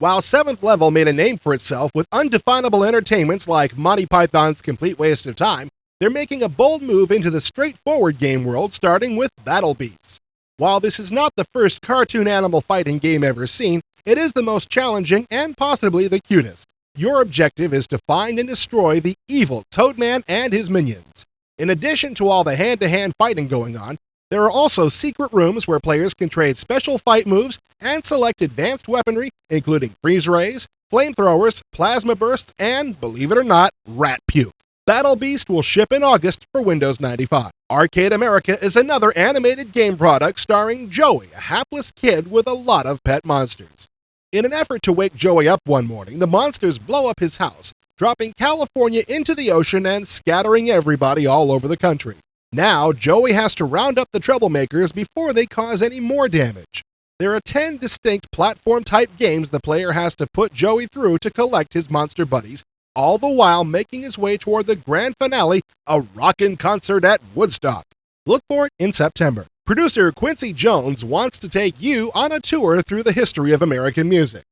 While 7th Level made a name for itself with undefinable entertainments like Monty Python's Complete Waste of Time, they're making a bold move into the straightforward game world, starting with Battle Beast. While this is not the first cartoon animal fighting game ever seen, it is the most challenging and possibly the cutest. Your objective is to find and destroy the evil Toadman and his minions. In addition to all the hand-to-hand fighting going on, there are also secret rooms where players can trade special fight moves and select advanced weaponry, including freeze rays, flamethrowers, plasma bursts, and, believe it or not, rat puke. Battle Beast will ship in August for Windows 95. Arcade America is another animated game product starring Joey, a hapless kid with a lot of pet monsters. In an effort to wake Joey up one morning, the monsters blow up his house, dropping California into the ocean and scattering everybody all over the country. Now, Joey has to round up the troublemakers before they cause any more damage. There are 10 distinct platform-type games the player has to put Joey through to collect his monster buddies, all the while making his way toward the grand finale, a rockin' concert at Woodstock. Look for it in September. Producer Quincy Jones wants to take you on a tour through the history of American music.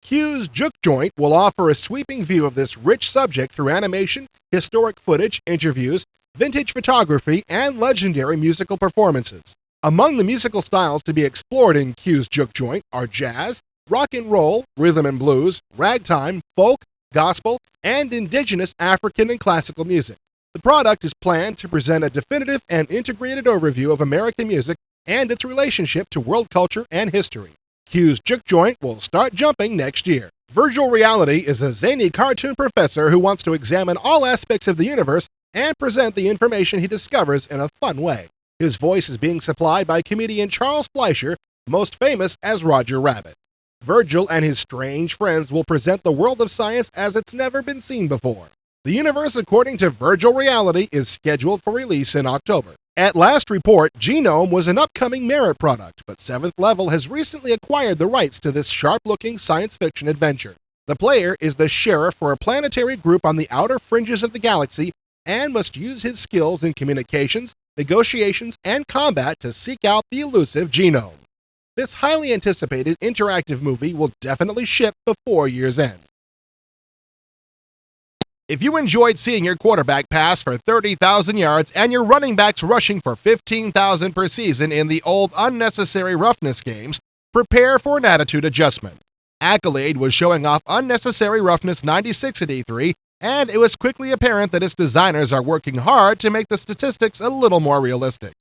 Q's Juke Joint will offer a sweeping view of this rich subject through animation, historic footage, interviews, vintage photography, and legendary musical performances. Among the musical styles to be explored in Q's Juke Joint are jazz, rock and roll, rhythm and blues, ragtime, folk, gospel, and indigenous African and classical music. The product is planned to present a definitive and integrated overview of American music and its relationship to world culture and history. Q's Juke Joint will start jumping next year. Virtual Reality is a zany cartoon professor who wants to examine all aspects of the universe and present the information he discovers in a fun way. His voice is being supplied by comedian Charles Fleischer, most famous as Roger Rabbit. Virgil and his strange friends will present the world of science as it's never been seen before. The universe, according to Virtual Reality, is scheduled for release in October. At last report, Genome was an upcoming Merit product, but 7th Level has recently acquired the rights to this sharp-looking science fiction adventure. The player is the sheriff for a planetary group on the outer fringes of the galaxy and must use his skills in communications, negotiations, and combat to seek out the elusive Genome. This highly anticipated interactive movie will definitely ship before year's end. If you enjoyed seeing your quarterback pass for 30,000 yards and your running backs rushing for 15,000 per season in the old unnecessary roughness games, prepare for an attitude adjustment. Accolade was showing off unnecessary roughness 96 at E3, and it was quickly apparent that its designers are working hard to make the statistics a little more realistic.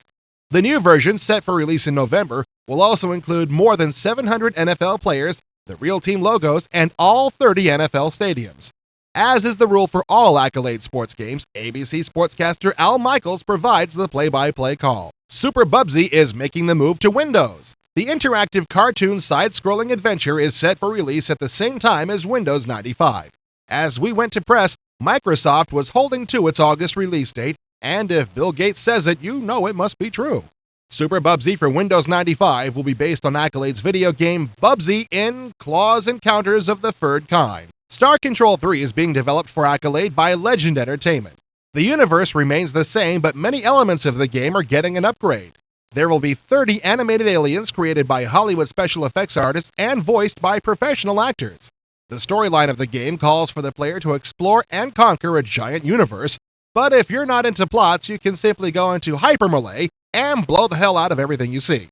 The new version, set for release in November, will also include more than 700 NFL players, the real team logos, and all 30 NFL stadiums. As is the rule for all Accolade sports games, ABC sportscaster Al Michaels provides the play-by-play call. Super Bubsy is making the move to Windows. The interactive cartoon side-scrolling adventure is set for release at the same time as Windows 95. As we went to press, Microsoft was holding to its August release date, and if Bill Gates says it, you know it must be true. Super Bubsy for Windows 95 will be based on Accolade's video game Bubsy in Claws Encounters of the Third Kind. Star Control 3 is being developed for Accolade by Legend Entertainment. The universe remains the same, but many elements of the game are getting an upgrade. There will be 30 animated aliens created by Hollywood special effects artists and voiced by professional actors. The storyline of the game calls for the player to explore and conquer a giant universe, but if you're not into plots, you can simply go into Hypermelee and blow the hell out of everything you see.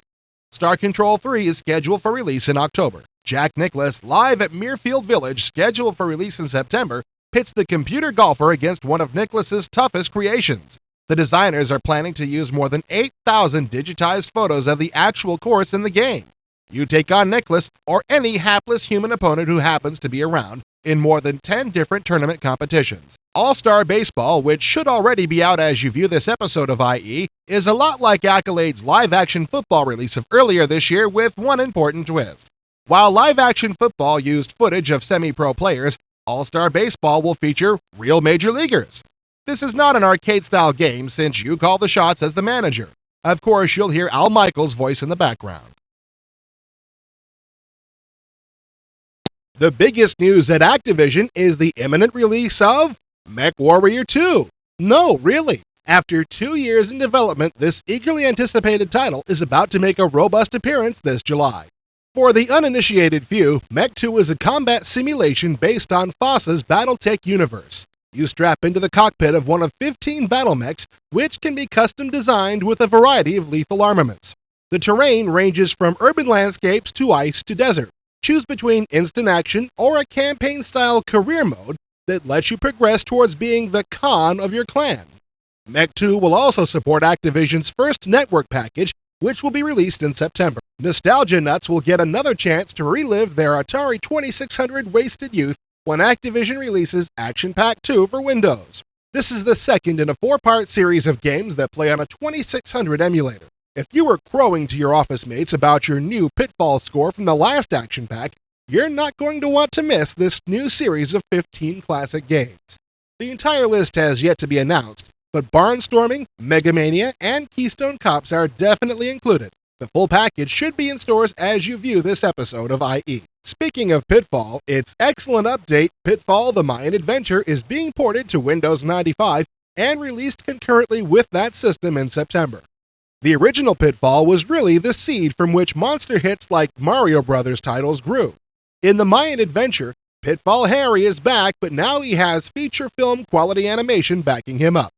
Star Control 3 is scheduled for release in October. Jack Nicklaus, live at Muirfield Village, scheduled for release in September, pits the computer golfer against one of Nicklaus's toughest creations. The designers are planning to use more than 8,000 digitized photos of the actual course in the game. You take on Nicklaus or any hapless human opponent who happens to be around in more than 10 different tournament competitions. All-Star Baseball, which should already be out as you view this episode of IE, is a lot like Accolade's live-action football release of earlier this year with one important twist. While live-action football used footage of semi-pro players, All-Star Baseball will feature real major leaguers. This is not an arcade-style game since you call the shots as the manager. Of course, you'll hear Al Michaels' voice in the background. The biggest news at Activision is the imminent release of MechWarrior 2. No, really. After 2 years in development, this eagerly anticipated title is about to make a robust appearance this July. For the uninitiated few, Mech 2 is a combat simulation based on FOSS's BattleTech universe. You strap into the cockpit of one of 15 battle mechs, which can be custom designed with a variety of lethal armaments. The terrain ranges from urban landscapes to ice to desert. Choose between instant action or a campaign-style career mode that lets you progress towards being the Khan of your clan. Mech 2 will also support Activision's first network package, which will be released in September. Nostalgia nuts will get another chance to relive their Atari 2600 wasted youth when Activision releases Action Pack 2 for Windows. This is the second in a 4-part series of games that play on a 2600 emulator. If you were crowing to your office mates about your new Pitfall score from the last Action Pack, you're not going to want to miss this new series of 15 classic games. The entire list has yet to be announced, but Barnstorming, Megamania, and Keystone Cops are definitely included. The full package should be in stores as you view this episode of IE. Speaking of Pitfall, its excellent update, Pitfall: The Mayan Adventure, is being ported to Windows 95 and released concurrently with that system in September. The original Pitfall was really the seed from which monster hits like Mario Brothers titles grew. In The Mayan Adventure, Pitfall Harry is back, but now he has feature film quality animation backing him up,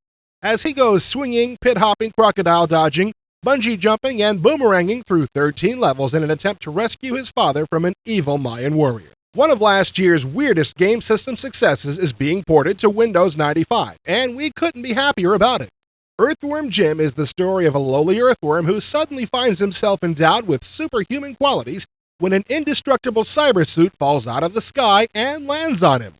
as he goes swinging, pit-hopping, crocodile dodging, bungee jumping, and boomeranging through 13 levels in an attempt to rescue his father from an evil Mayan warrior. One of last year's weirdest game system successes is being ported to Windows 95, and we couldn't be happier about it. Earthworm Jim is the story of a lowly earthworm who suddenly finds himself endowed with superhuman qualities when an indestructible cybersuit falls out of the sky and lands on him.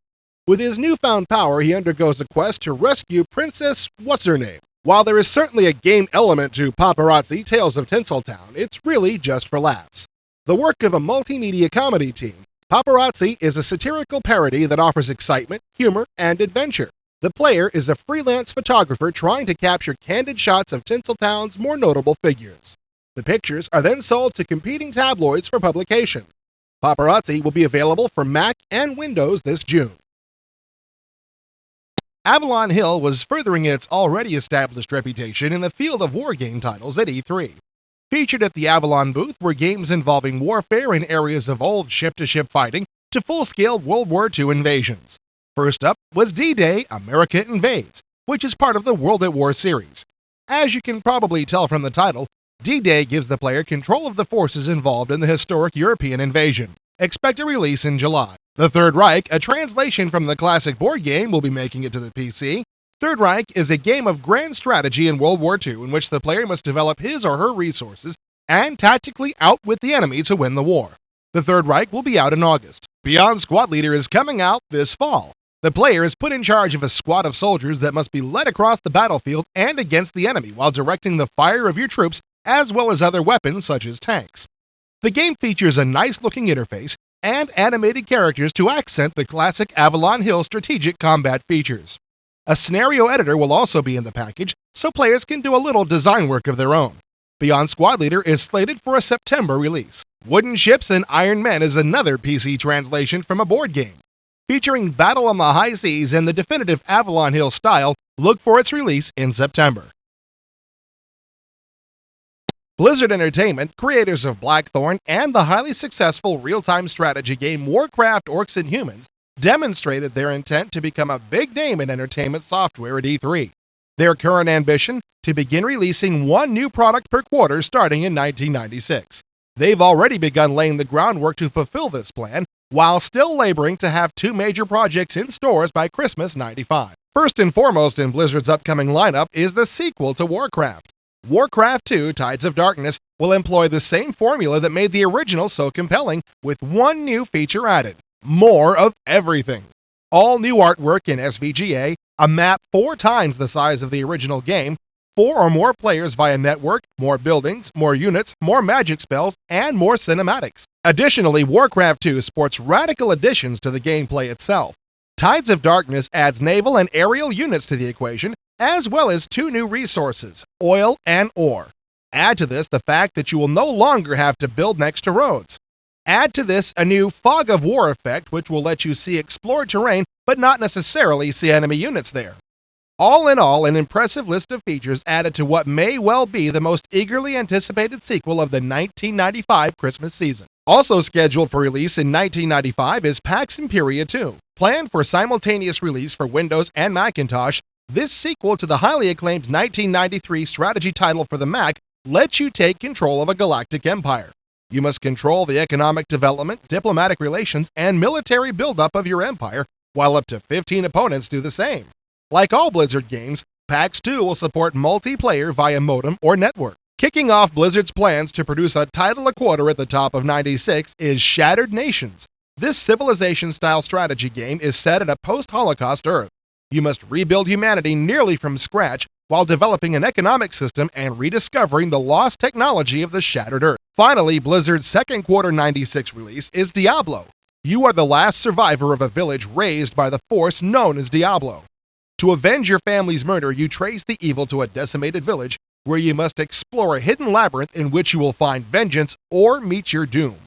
With his newfound power, he undergoes a quest to rescue Princess What's-Her-Name. While there is certainly a game element to Paparazzi Tales of Tinseltown, it's really just for laughs. The work of a multimedia comedy team, Paparazzi is a satirical parody that offers excitement, humor, and adventure. The player is a freelance photographer trying to capture candid shots of Tinseltown's more notable figures. The pictures are then sold to competing tabloids for publication. Paparazzi will be available for Mac and Windows this June. Avalon Hill was furthering its already established reputation in the field of wargame titles at E3. Featured at the Avalon booth were games involving warfare in areas of old ship-to-ship fighting to full-scale World War II invasions. First up was D-Day: America Invades, which is part of the World at War series. As you can probably tell from the title, D-Day gives the player control of the forces involved in the historic European invasion. Expect a release in July. The Third Reich, a translation from the classic board game, will be making it to the PC. Third Reich is a game of grand strategy in World War II in which the player must develop his or her resources and tactically outwit the enemy to win the war. The Third Reich will be out in August. Beyond Squad Leader is coming out this fall. The player is put in charge of a squad of soldiers that must be led across the battlefield and against the enemy while directing the fire of your troops as well as other weapons such as tanks. The game features a nice-looking interface and animated characters to accent the classic Avalon Hill strategic combat features. A scenario editor will also be in the package, so players can do a little design work of their own. Beyond Squad Leader is slated for a September release. Wooden Ships and Iron Men is another PC translation from a board game. Featuring battle on the high seas and the definitive Avalon Hill style, look for its release in September. Blizzard Entertainment, creators of Blackthorn and the highly successful real-time strategy game Warcraft: Orcs and Humans, demonstrated their intent to become a big name in entertainment software at E3. Their current ambition: to begin releasing one new product per quarter starting in 1996. They've already begun laying the groundwork to fulfill this plan, while still laboring to have two major projects in stores by Christmas '95. First and foremost in Blizzard's upcoming lineup is the sequel to Warcraft. Warcraft 2: Tides of Darkness will employ the same formula that made the original so compelling, with one new feature added: more of everything. All new artwork in SVGA, a map 4 times the size of the original game, 4 or more players via network, more buildings, more units, more magic spells, and more cinematics. Additionally, Warcraft 2 sports radical additions to the gameplay itself. Tides of Darkness adds naval and aerial units to the equation, as well as 2 new resources, oil and ore. Add to this the fact that you will no longer have to build next to roads. Add to this a new Fog of War effect, which will let you see explored terrain, but not necessarily see enemy units there. All in all, an impressive list of features added to what may well be the most eagerly anticipated sequel of the 1995 Christmas season. Also scheduled for release in 1995 is Pax Imperia 2. Planned for simultaneous release for Windows and Macintosh, this sequel to the highly acclaimed 1993 strategy title for the Mac lets you take control of a galactic empire. You must control the economic development, diplomatic relations, and military buildup of your empire, while up to 15 opponents do the same. Like all Blizzard games, PAX 2 will support multiplayer via modem or network. Kicking off Blizzard's plans to produce a title a quarter at the top of 96 is Shattered Nations. This civilization-style strategy game is set in a post-Holocaust Earth. You must rebuild humanity nearly from scratch while developing an economic system and rediscovering the lost technology of the Shattered Earth. Finally, Blizzard's second quarter 96 release is Diablo. You are the last survivor of a village raised by the force known as Diablo. To avenge your family's murder, you trace the evil to a decimated village where you must explore a hidden labyrinth in which you will find vengeance or meet your doom.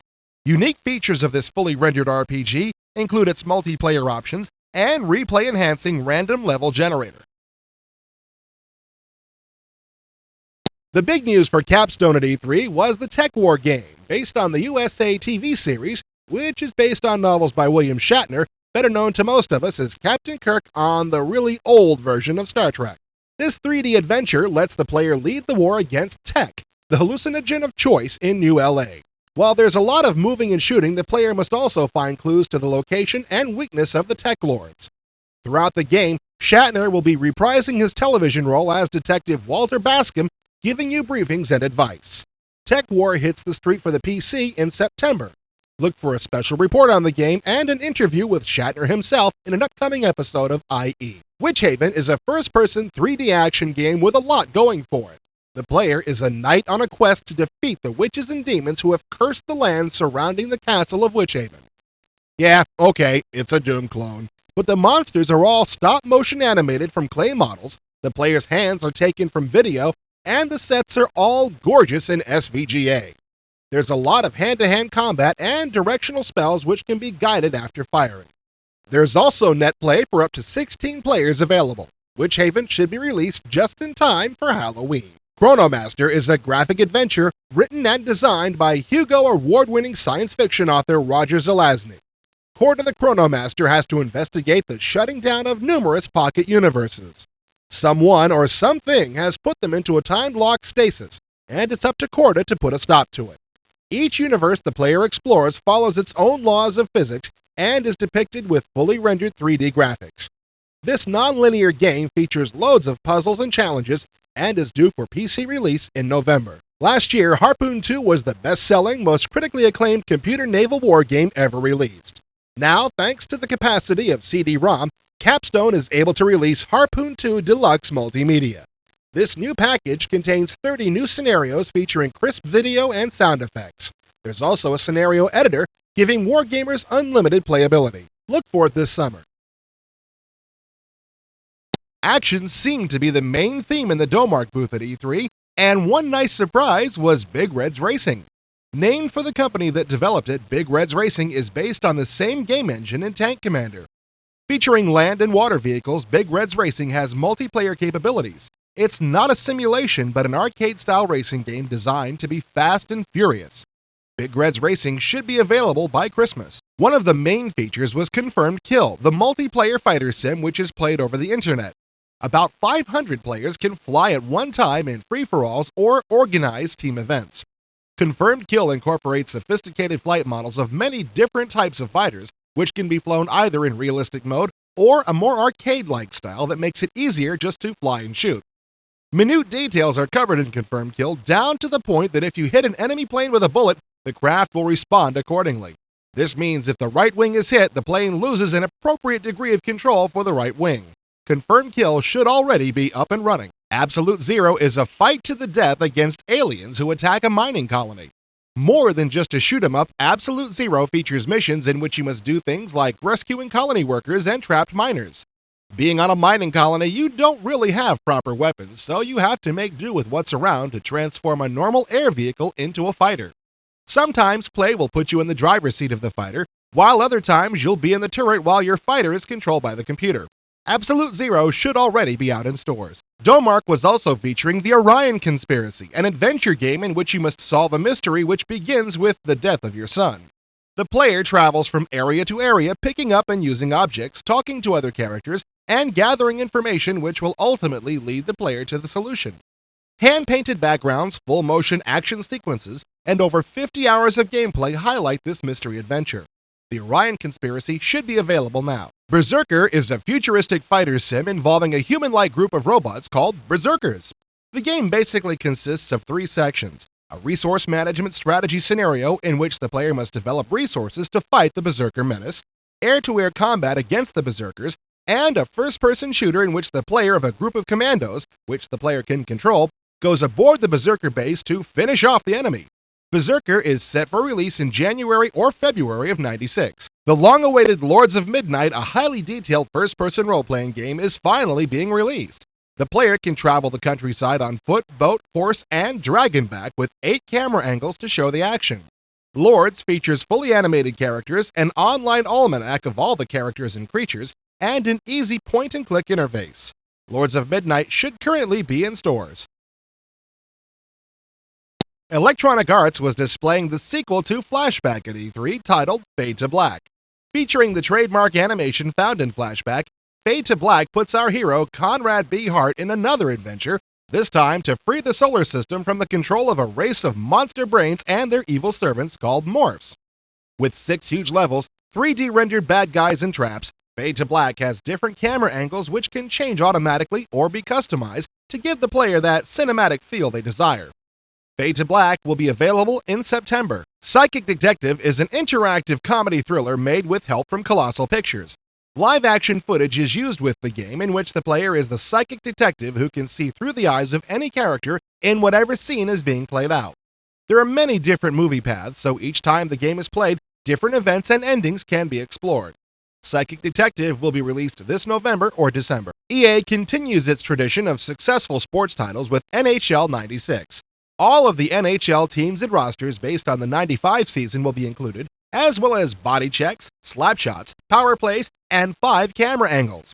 Unique features of this fully rendered RPG include its multiplayer options and replay-enhancing random level generator. The big news for Capstone at E3 was the Tech War game, based on the USA TV series, which is based on novels by William Shatner, better known to most of us as Captain Kirk on the really old version of Star Trek. This 3D adventure lets the player lead the war against Tech, the hallucinogen of choice in New LA. While there's a lot of moving and shooting, the player must also find clues to the location and weakness of the Tech Lords. Throughout the game, Shatner will be reprising his television role as Detective Walter Bascom, giving you briefings and advice. Tech War hits the street for the PC in September. Look for a special report on the game and an interview with Shatner himself in an upcoming episode of IE. Witchhaven is a first-person 3D action game with a lot going for it. The player is a knight on a quest to defeat the witches and demons who have cursed the land surrounding the castle of Witchhaven. Yeah, okay, it's a Doom clone. But the monsters are all stop-motion animated from clay models, the player's hands are taken from video, and the sets are all gorgeous in SVGA. There's a lot of hand-to-hand combat and directional spells which can be guided after firing. There's also net play for up to 16 players available. Witchhaven should be released just in time for Halloween. Chronomaster is a graphic adventure written and designed by Hugo Award-winning science fiction author Roger Zelazny. Core to the Chronomaster has to investigate the shutting down of numerous pocket universes. Someone or something has put them into a time-locked stasis, and it's up to Corda to put a stop to it. Each universe the player explores follows its own laws of physics and is depicted with fully rendered 3D graphics. This non-linear game features loads of puzzles and challenges and is due for PC release in November. Last year, Harpoon 2 was the best-selling, most critically acclaimed computer naval war game ever released. Now, thanks to the capacity of CD-ROM, Capstone is able to release Harpoon 2 Deluxe Multimedia. This new package contains 30 new scenarios featuring crisp video and sound effects. There's also a scenario editor giving wargamers unlimited playability. Look for it this summer. Action seemed to be the main theme in the Domark booth at E3, and one nice surprise was Big Red's Racing. Named for the company that developed it, Big Red's Racing is based on the same game engine in Tank Commander. Featuring land and water vehicles, Big Red's Racing has multiplayer capabilities. It's not a simulation, but an arcade-style racing game designed to be fast and furious. Big Red's Racing should be available by Christmas. One of the main features was Confirmed Kill, the multiplayer fighter sim which is played over the internet. About 500 players can fly at one time in free-for-alls or organized team events. Confirmed Kill incorporates sophisticated flight models of many different types of fighters, which can be flown either in realistic mode or a more arcade-like style that makes it easier just to fly and shoot. Minute details are covered in Confirmed Kill, down to the point that if you hit an enemy plane with a bullet, the craft will respond accordingly. This means if the right wing is hit, the plane loses an appropriate degree of control for the right wing. Confirmed Kill should already be up and running. Absolute Zero is a fight to the death against aliens who attack a mining colony. More than just a shoot-'em-up, Absolute Zero features missions in which you must do things like rescuing colony workers and trapped miners. Being on a mining colony, you don't really have proper weapons, so you have to make do with what's around to transform a normal air vehicle into a fighter. Sometimes play will put you in the driver's seat of the fighter, while other times you'll be in the turret while your fighter is controlled by the computer. Absolute Zero should already be out in stores. Domark was also featuring The Orion Conspiracy, an adventure game in which you must solve a mystery which begins with the death of your son. The player travels from area to area, picking up and using objects, talking to other characters, and gathering information which will ultimately lead the player to the solution. Hand-painted backgrounds, full-motion action sequences, and over 50 hours of gameplay highlight this mystery adventure. The Orion Conspiracy should be available now. Berserker is a futuristic fighter sim involving a human-like group of robots called Berserkers. The game basically consists of 3 sections: a resource management strategy scenario in which the player must develop resources to fight the Berserker menace, air-to-air combat against the Berserkers, and a first-person shooter in which the player of a group of commandos, which the player can control, goes aboard the Berserker base to finish off the enemy. Berserker is set for release in January or February of '96. The long-awaited Lords of Midnight, a highly detailed first-person role-playing game, is finally being released. The player can travel the countryside on foot, boat, horse, and dragonback with 8 camera angles to show the action. Lords features fully animated characters, an online almanac of all the characters and creatures, and an easy point-and-click interface. Lords of Midnight should currently be in stores. Electronic Arts was displaying the sequel to Flashback at E3 titled Fade to Black. Featuring the trademark animation found in Flashback, Fade to Black puts our hero Conrad B. Hart in another adventure, this time to free the solar system from the control of a race of monster brains and their evil servants called Morphs. With 6 huge levels, 3D rendered bad guys and traps, Fade to Black has different camera angles which can change automatically or be customized to give the player that cinematic feel they desire. Fade to Black will be available in September. Psychic Detective is an interactive comedy thriller made with help from Colossal Pictures. Live-action footage is used with the game in which the player is the psychic detective who can see through the eyes of any character in whatever scene is being played out. There are many different movie paths, so each time the game is played, different events and endings can be explored. Psychic Detective will be released this November or December. EA continues its tradition of successful sports titles with NHL 96. All of the NHL teams and rosters based on the '95 season will be included, as well as body checks, slap shots, power plays, and 5 camera angles.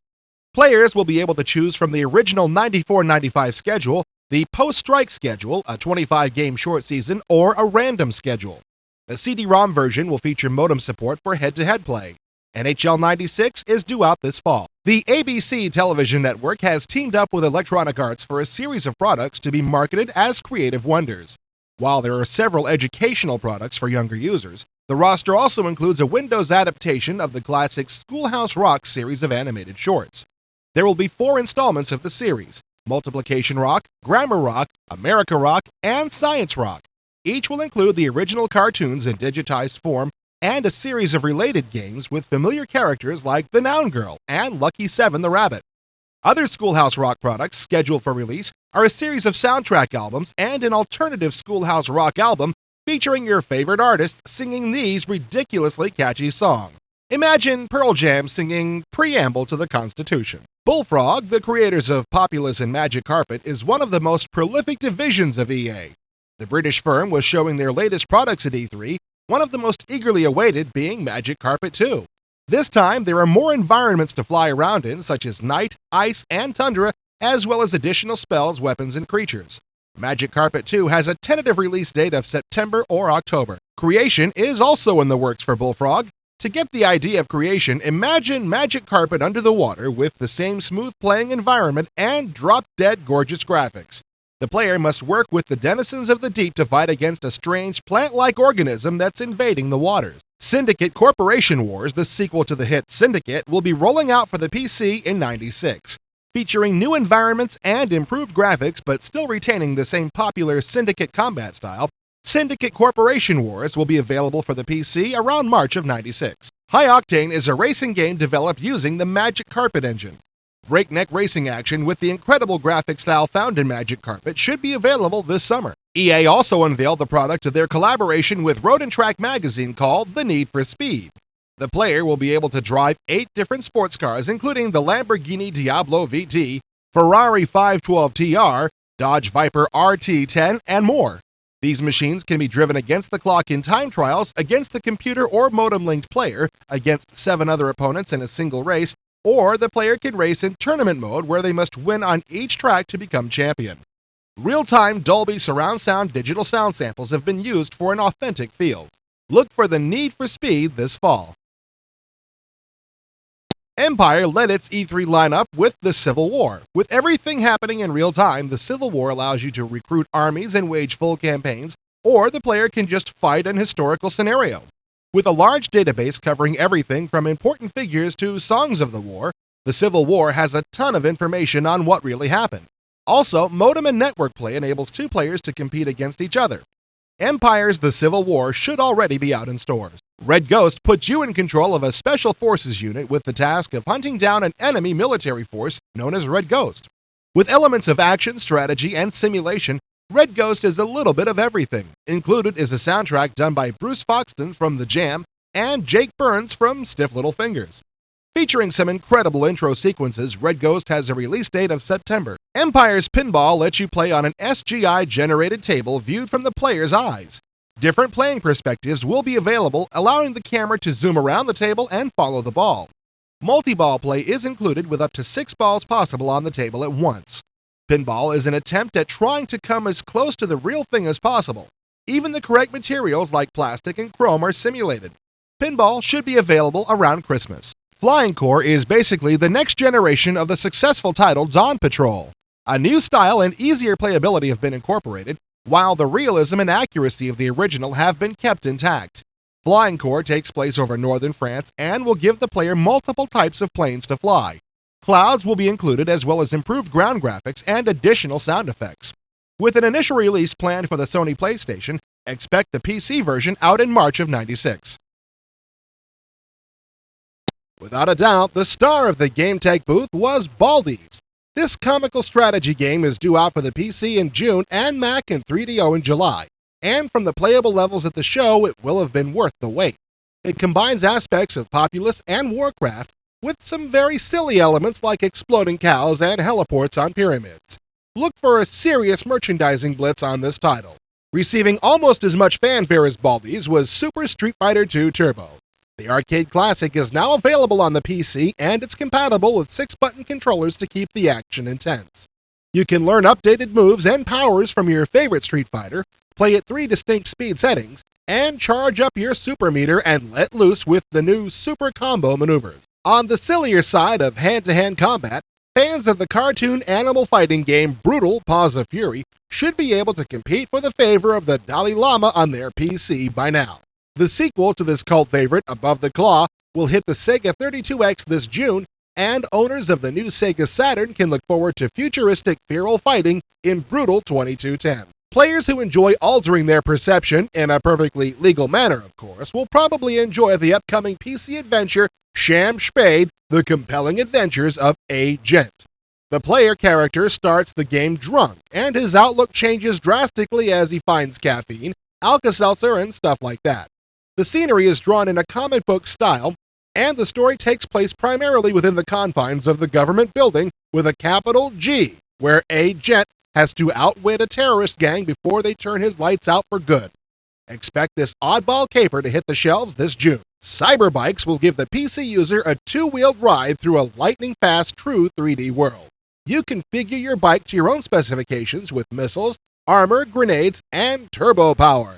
Players will be able to choose from the original '94-'95 schedule, the post-strike schedule, a 25-game short season, or a random schedule. The CD-ROM version will feature modem support for head-to-head play. NHL 96 is due out this fall. The ABC television network has teamed up with Electronic Arts for a series of products to be marketed as creative wonders. While there are several educational products for younger users, the roster also includes a Windows adaptation of the classic Schoolhouse Rock series of animated shorts. There will be 4 installments of the series: Multiplication Rock, Grammar Rock, America Rock, and Science Rock. Each will include the original cartoons in digitized form and a series of related games with familiar characters like the Noun Girl and Lucky 7 the Rabbit. Other Schoolhouse Rock products scheduled for release are a series of soundtrack albums and an alternative Schoolhouse Rock album featuring your favorite artists singing these ridiculously catchy songs. Imagine Pearl Jam singing Preamble to the Constitution. Bullfrog, the creators of Populous and Magic Carpet, is one of the most prolific divisions of EA. The British firm was showing their latest products at E3, one of the most eagerly awaited being Magic Carpet 2. This time, there are more environments to fly around in, such as night, ice, and tundra, as well as additional spells, weapons, and creatures. Magic Carpet 2 has a tentative release date of September or October. Creation is also in the works for Bullfrog. To get the idea of creation, imagine Magic Carpet under the water with the same smooth playing environment and drop-dead gorgeous graphics. The player must work with the denizens of the deep to fight against a strange plant-like organism that's invading the waters. Syndicate Corporation Wars, the sequel to the hit Syndicate, will be rolling out for the PC in '96. Featuring new environments and improved graphics but still retaining the same popular Syndicate combat style, Syndicate Corporation Wars will be available for the PC around March of '96. High Octane is a racing game developed using the Magic Carpet engine. Breakneck racing action with the incredible graphic style found in Magic Carpet should be available this summer. EA also unveiled the product of their collaboration with Road & Track magazine called The Need for Speed. The player will be able to drive 8 different sports cars, including the Lamborghini Diablo VT, Ferrari 512 TR, Dodge Viper RT10, and more. These machines can be driven against the clock in time trials, against the computer or modem-linked player, against 7 other opponents in a single race, or the player can race in tournament mode where they must win on each track to become champion. Real-time Dolby surround sound digital sound samples have been used for an authentic feel. Look for the Need for Speed this fall. Empire led its E3 lineup with the Civil War. With everything happening in real time, the Civil War allows you to recruit armies and wage full campaigns, or the player can just fight an historical scenario. With a large database covering everything from important figures to songs of the war, the Civil War has a ton of information on what really happened. Also, modem and network play enables two players to compete against each other. Empire's The Civil War should already be out in stores. Red Ghost puts you in control of a special forces unit with the task of hunting down an enemy military force known as Red Ghost. With elements of action, strategy, and simulation, Red Ghost is a little bit of everything. Included is a soundtrack done by Bruce Foxton from The Jam and Jake Burns from Stiff Little Fingers. Featuring some incredible intro sequences, Red Ghost has a release date of September. Empire's Pinball lets you play on an SGI-generated table viewed from the player's eyes. Different playing perspectives will be available, allowing the camera to zoom around the table and follow the ball. Multi-ball play is included with up to 6 balls possible on the table at once. Pinball is an attempt at trying to come as close to the real thing as possible. Even the correct materials like plastic and chrome are simulated. Pinball should be available around Christmas. Flying Corps is basically the next generation of the successful title Dawn Patrol. A new style and easier playability have been incorporated, while the realism and accuracy of the original have been kept intact. Flying Corps takes place over northern France and will give the player multiple types of planes to fly. Clouds will be included, as well as improved ground graphics and additional sound effects. With an initial release planned for the Sony PlayStation, expect the PC version out in March of '96. Without a doubt, the star of the GameTek booth was Baldi's. This comical strategy game is due out for the PC in June and Mac in 3DO in July, and from the playable levels at the show, it will have been worth the wait. It combines aspects of Populous and Warcraft with some very silly elements like exploding cows and heliports on pyramids. Look for a serious merchandising blitz on this title. Receiving almost as much fanfare as Baldi's was Super Street Fighter II Turbo. The arcade classic is now available on the PC, and it's compatible with 6-button controllers to keep the action intense. You can learn updated moves and powers from your favorite Street Fighter, play at 3 distinct speed settings, and charge up your super meter and let loose with the new Super Combo maneuvers. On the sillier side of hand-to-hand combat, fans of the cartoon animal fighting game Brutal Paws of Fury should be able to compete for the favor of the Dalai Lama on their PC by now. The sequel to this cult favorite, Above the Claw, will hit the Sega 32X this June, and owners of the new Sega Saturn can look forward to futuristic feral fighting in Brutal 2210. Players who enjoy altering their perception, in a perfectly legal manner of course, will probably enjoy the upcoming PC adventure Sham Spade, The Compelling Adventures of A. Gent. The player character starts the game drunk, and his outlook changes drastically as he finds caffeine, Alka-Seltzer, and stuff like that. The scenery is drawn in a comic book style, and the story takes place primarily within the confines of the government building with a capital G, where A. Gent has to outwit a terrorist gang before they turn his lights out for good. Expect this oddball caper to hit the shelves this June. Cyberbikes will give the PC user a 2-wheeled ride through a lightning-fast true 3D world. You configure your bike to your own specifications with missiles, armor, grenades, and turbo power.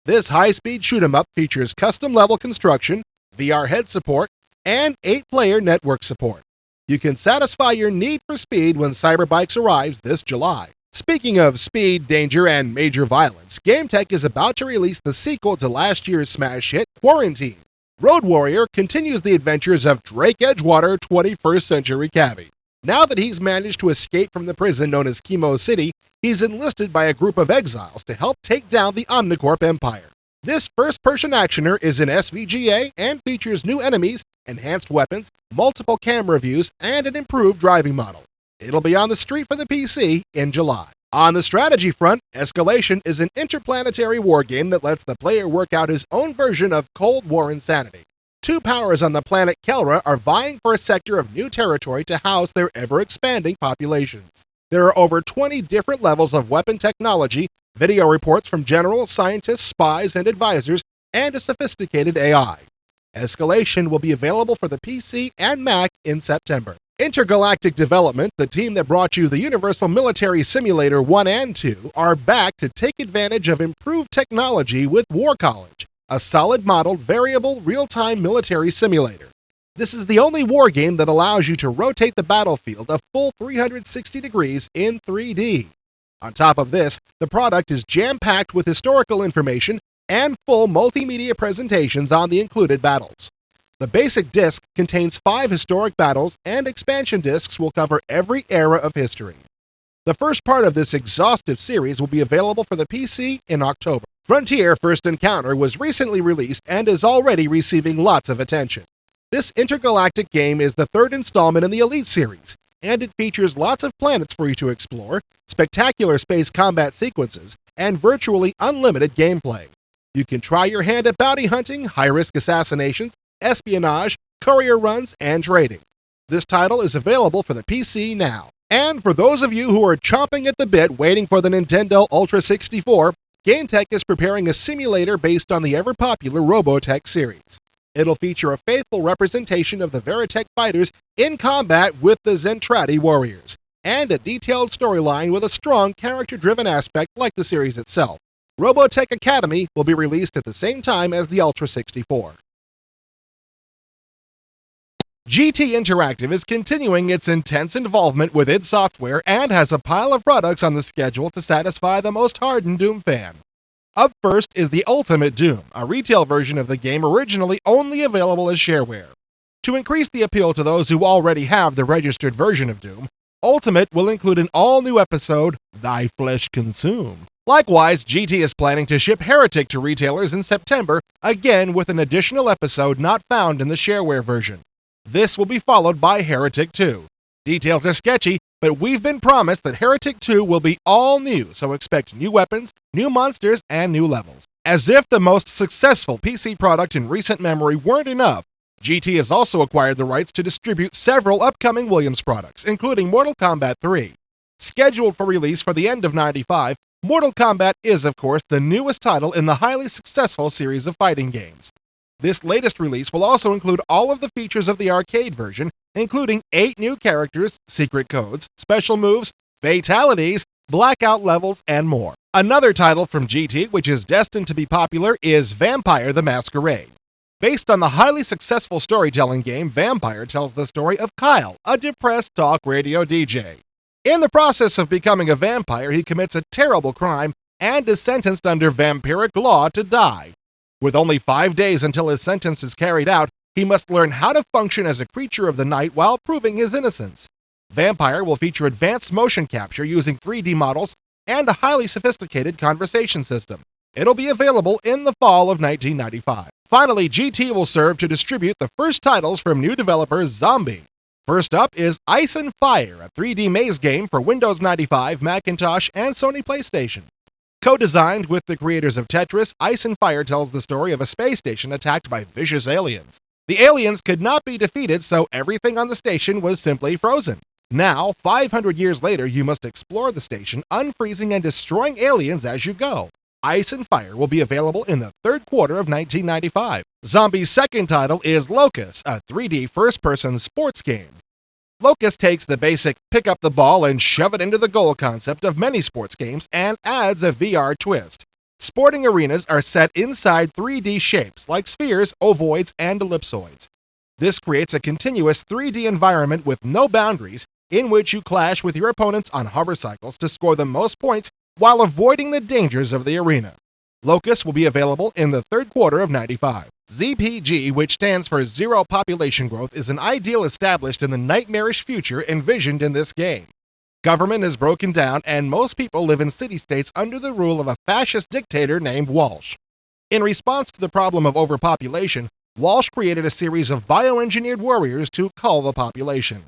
This high-speed shoot-'em-up features custom-level construction, VR head support, and 8-player network support. You can satisfy your need for speed when Cyberbikes arrives this July. Speaking of speed, danger, and major violence, GameTek is about to release the sequel to last year's smash hit, Quarantine. Road Warrior continues the adventures of Drake Edgewater 21st Century Cabbie. Now that he's managed to escape from the prison known as Chemo City, he's enlisted by a group of exiles to help take down the Omnicorp Empire. This first-person actioner is in SVGA and features new enemies, enhanced weapons, multiple camera views, and an improved driving model. It'll be on the street for the PC in July. On the strategy front, Escalation is an interplanetary war game that lets the player work out his own version of Cold War insanity. 2 powers on the planet Kelra are vying for a sector of new territory to house their ever-expanding populations. There are over 20 different levels of weapon technology, video reports from generals, scientists, spies, and advisors, and a sophisticated AI. Escalation will be available for the PC and Mac in September. Intergalactic Development, the team that brought you the Universal Military Simulator 1 and 2, are back to take advantage of improved technology with War College, a solid-modeled, variable, real-time military simulator. This is the only war game that allows you to rotate the battlefield a full 360 degrees in 3D. On top of this, the product is jam-packed with historical information and full multimedia presentations on the included battles. The basic disc contains 5 historic battles, and expansion discs will cover every era of history. The first part of this exhaustive series will be available for the PC in October. Frontier First Encounter was recently released and is already receiving lots of attention. This intergalactic game is the third installment in the Elite series, and it features lots of planets for you to explore, spectacular space combat sequences, and virtually unlimited gameplay. You can try your hand at bounty hunting, high-risk assassinations, espionage, courier runs, and trading. This title is available for the PC now. And for those of you who are chomping at the bit waiting for the Nintendo Ultra 64, GameTek is preparing a simulator based on the ever-popular Robotech series. It'll feature a faithful representation of the Veritech fighters in combat with the Zentradi warriors, and a detailed storyline with a strong character-driven aspect like the series itself. Robotech Academy will be released at the same time as the Ultra 64. GT Interactive is continuing its intense involvement with id Software and has a pile of products on the schedule to satisfy the most hardened Doom fan. Up first is the Ultimate Doom, a retail version of the game originally only available as shareware. To increase the appeal to those who already have the registered version of Doom, Ultimate will include an all-new episode, Thy Flesh Consume. Likewise, GT is planning to ship Heretic to retailers in September, again with an additional episode not found in the shareware version. This will be followed by Heretic 2. Details are sketchy, but we've been promised that Heretic 2 will be all new, so expect new weapons, new monsters, and new levels. As if the most successful PC product in recent memory weren't enough, GT has also acquired the rights to distribute several upcoming Williams products, including Mortal Kombat 3. Scheduled for release for the end of '95, Mortal Kombat is, of course, the newest title in the highly successful series of fighting games. This latest release will also include all of the features of the arcade version, including 8 new characters, secret codes, special moves, fatalities, blackout levels, and more. Another title from GT which is destined to be popular is Vampire the Masquerade. Based on the highly successful storytelling game, Vampire tells the story of Kyle, a depressed talk radio DJ. In the process of becoming a vampire, he commits a terrible crime and is sentenced under vampiric law to die. With only 5 days until his sentence is carried out, he must learn how to function as a creature of the night while proving his innocence. Vampire will feature advanced motion capture using 3D models and a highly sophisticated conversation system. It'll be available in the fall of 1995. Finally, GT will serve to distribute the first titles from new developer Zombie. First up is Ice and Fire, a 3D maze game for Windows 95, Macintosh, and Sony PlayStation. Co-designed with the creators of Tetris, Ice and Fire tells the story of a space station attacked by vicious aliens. The aliens could not be defeated, so everything on the station was simply frozen. Now, 500 years later, you must explore the station, unfreezing and destroying aliens as you go. Ice and Fire will be available in the third quarter of 1995. Zombie's second title is Locus, a 3D first-person sports game. Locus takes the basic pick up the ball and shove it into the goal concept of many sports games and adds a VR twist. Sporting arenas are set inside 3D shapes like spheres, ovoids, and ellipsoids. This creates a continuous 3D environment with no boundaries in which you clash with your opponents on hovercycles to score the most points while avoiding the dangers of the arena. Locus will be available in the third quarter of '95. ZPG, which stands for Zero Population Growth, is an ideal established in the nightmarish future envisioned in this game. Government is broken down, and most people live in city-states under the rule of a fascist dictator named Walsh. In response to the problem of overpopulation, Walsh created a series of bioengineered warriors to cull the population.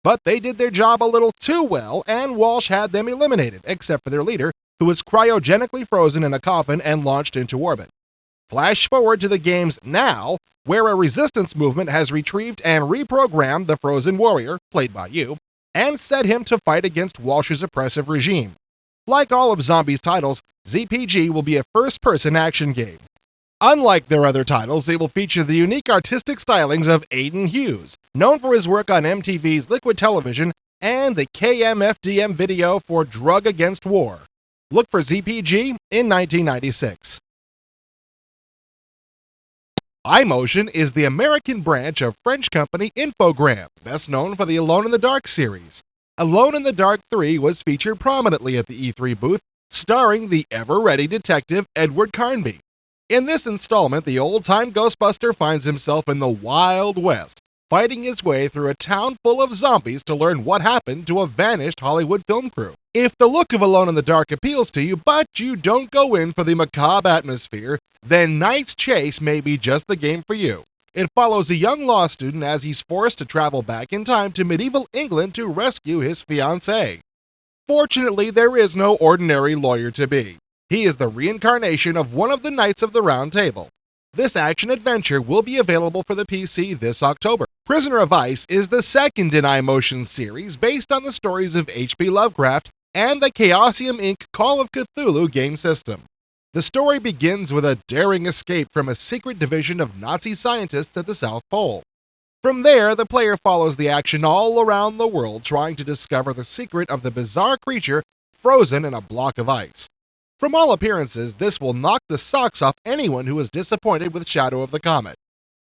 But they did their job a little too well, and Walsh had them eliminated, except for their leader, who was cryogenically frozen in a coffin and launched into orbit. Flash forward to the game's Now, where a resistance movement has retrieved and reprogrammed the frozen warrior, played by you, and set him to fight against Walsh's oppressive regime. Like all of Zombie's titles, ZPG will be a first-person action game. Unlike their other titles, they will feature the unique artistic stylings of Aidan Hughes, known for his work on MTV's Liquid Television and the KMFDM video for Drug Against War. Look for ZPG in 1996. iMotion is the American branch of French company Infogrames, best known for the Alone in the Dark series. Alone in the Dark 3 was featured prominently at the E3 booth, starring the ever-ready detective Edward Carnby. In this installment, the old-time Ghostbuster finds himself in the Wild West, fighting his way through a town full of zombies to learn what happened to a vanished Hollywood film crew. If the look of Alone in the Dark appeals to you, but you don't go in for the macabre atmosphere, then Knight's Chase may be just the game for you. It follows a young law student as he's forced to travel back in time to medieval England to rescue his fiancée. Fortunately, there is no ordinary lawyer-to-be. He is the reincarnation of one of the Knights of the Round Table. This action-adventure will be available for the PC this October. Prisoner of Ice is the second in iMotion's series based on the stories of H.P. Lovecraft and the Chaosium Inc. Call of Cthulhu game system. The story begins with a daring escape from a secret division of Nazi scientists at the South Pole. From there, the player follows the action all around the world trying to discover the secret of the bizarre creature frozen in a block of ice. From all appearances, this will knock the socks off anyone who is disappointed with Shadow of the Comet.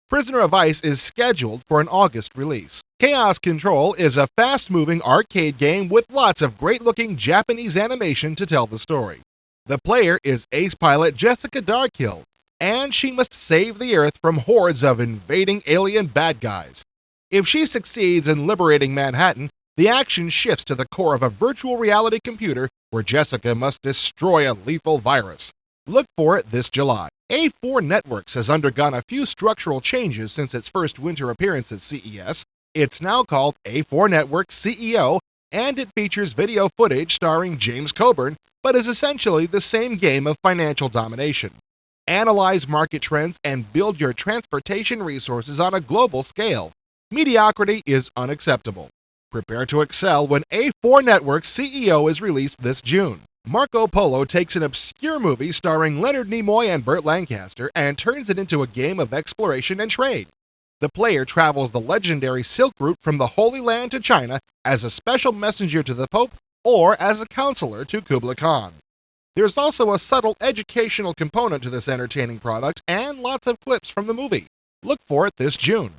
Prisoner of Ice is scheduled for an August release. Chaos Control is a fast-moving arcade game with lots of great-looking Japanese animation to tell the story. The player is ace pilot Jessica Darkhill, and she must save the Earth from hordes of invading alien bad guys. If she succeeds in liberating Manhattan, the action shifts to the core of a virtual reality computer where Jessica must destroy a lethal virus. Look for it this July. A4 Networks has undergone a few structural changes since its first winter appearance at CES. It's now called A4 Networks CEO, and it features video footage starring James Coburn, but is essentially the same game of financial domination. Analyze market trends and build your transportation resources on a global scale. Mediocrity is unacceptable. Prepare to excel when A4 Networks CEO is released this June. Marco Polo takes an obscure movie starring Leonard Nimoy and Burt Lancaster and turns it into a game of exploration and trade. The player travels the legendary Silk Route from the Holy Land to China as a special messenger to the Pope or as a counselor to Kublai Khan. There's also a subtle educational component to this entertaining product and lots of clips from the movie. Look for it this June.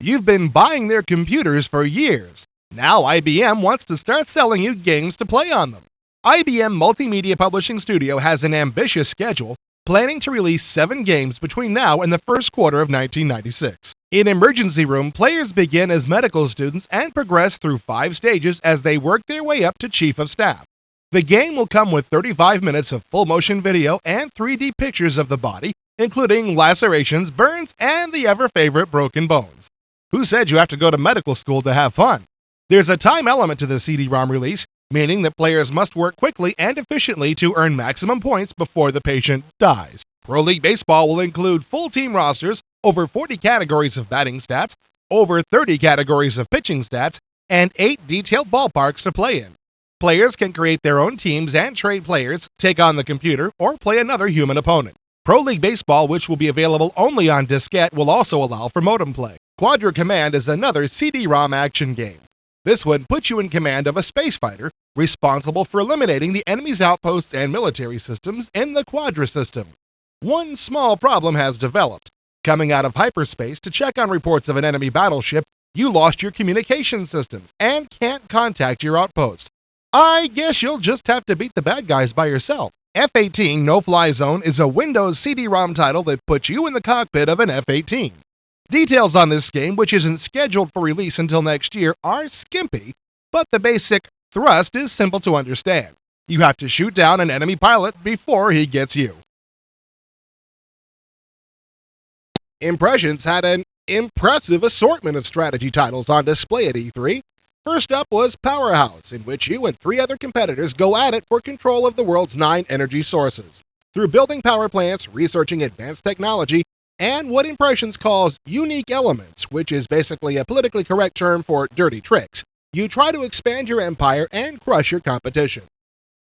You've been buying their computers for years. Now IBM wants to start selling you games to play on them. IBM Multimedia Publishing Studio has an ambitious schedule, planning to release 7 games between now and the first quarter of 1996. In Emergency Room, players begin as medical students and progress through 5 stages as they work their way up to Chief of Staff. The game will come with 35 minutes of full-motion video and 3D pictures of the body, including lacerations, burns, and the ever-favorite broken bones. Who said you have to go to medical school to have fun? There's a time element to the CD-ROM release, meaning that players must work quickly and efficiently to earn maximum points before the patient dies. Pro League Baseball will include full team rosters, over 40 categories of batting stats, over 30 categories of pitching stats, and 8 detailed ballparks to play in. Players can create their own teams and trade players, take on the computer, or play another human opponent. Pro League Baseball, which will be available only on diskette, will also allow for modem play. Quadra Command is another CD-ROM action game. This one puts you in command of a space fighter, responsible for eliminating the enemy's outposts and military systems in the Quadra system. One small problem has developed. Coming out of hyperspace to check on reports of an enemy battleship, you lost your communication systems and can't contact your outpost. I guess you'll just have to beat the bad guys by yourself. F-18 No-Fly Zone is a Windows CD-ROM title that puts you in the cockpit of an F-18. Details on this game, which isn't scheduled for release until next year, are skimpy, but the basic thrust is simple to understand. You have to shoot down an enemy pilot before he gets you. Impressions had an impressive assortment of strategy titles on display at E3. First up was Powerhouse, in which you and 3 other competitors go at it for control of the world's 9 energy sources. Through building power plants, researching advanced technology, and what Impressions calls unique elements, which is basically a politically correct term for dirty tricks, You try to expand your empire and crush your competition.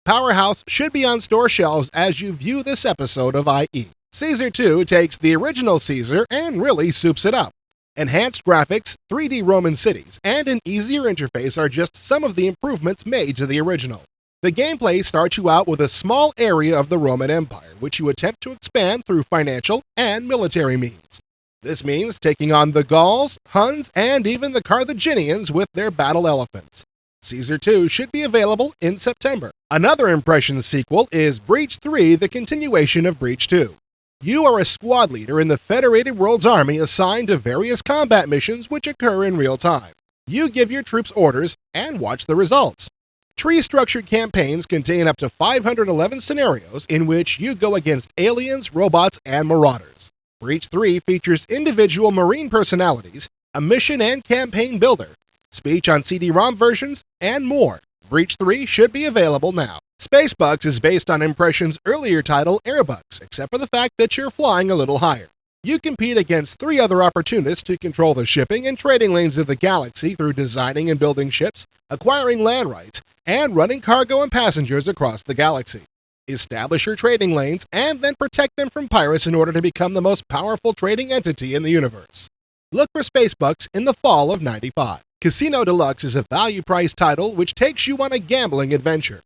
Powerhouse should be on store shelves as you view this episode of IE. Caesar 2 takes the original Caesar and really soups it up. Enhanced graphics, 3D Roman cities, and an easier interface are just some of the improvements made to the original. The gameplay starts you out with a small area of the Roman Empire, which you attempt to expand through financial and military means. This means taking on the Gauls, Huns, and even the Carthaginians with their battle elephants. Caesar 2 should be available in September. Another Impressions sequel is Breach 3, the continuation of Breach 2. You are a squad leader in the Federated World's army assigned to various combat missions which occur in real time. You give your troops orders and watch the results. Tree-structured campaigns contain up to 511 scenarios in which you go against aliens, robots, and marauders. Breach 3 features individual marine personalities, a mission and campaign builder, speech on CD-ROM versions, and more. Breach 3 should be available now. Spacebucks is based on Impressions' earlier title Airbucks, except for the fact that you're flying a little higher. You compete against 3 other opportunists to control the shipping and trading lanes of the galaxy through designing and building ships, acquiring land rights, and running cargo and passengers across the galaxy. Establish your trading lanes and then protect them from pirates in order to become the most powerful trading entity in the universe. Look for Spacebucks in the fall of '95. Casino Deluxe is a value-priced title which takes you on a gambling adventure.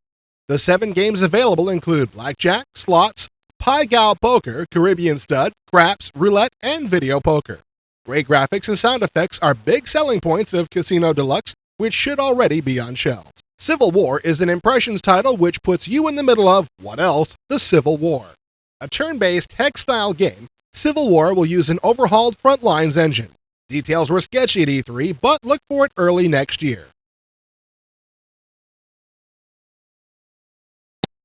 The 7 games available include Blackjack, Slots, Pai Gow Poker, Caribbean Stud, Craps, Roulette, and Video Poker. Great graphics and sound effects are big selling points of Casino Deluxe, which should already be on shelves. Civil War is an Impressions title which puts you in the middle of, what else, the Civil War. A turn-based hex-style game, Civil War will use an overhauled Frontlines engine. Details were sketchy at E3, but look for it early next year.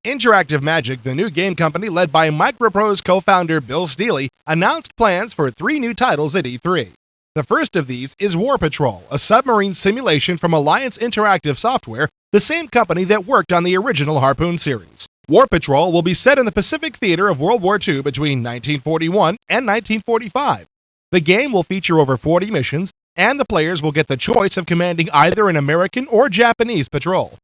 Interactive Magic, the new game company led by Microprose co-founder Bill Steely, announced plans for 3 new titles at E3. The first of these is War Patrol, a submarine simulation from Alliance Interactive Software, the same company that worked on the original Harpoon series. War Patrol will be set in the Pacific theater of World War II between 1941 and 1945. The game will feature over 40 missions, and the players will get the choice of commanding either an American or Japanese patrol.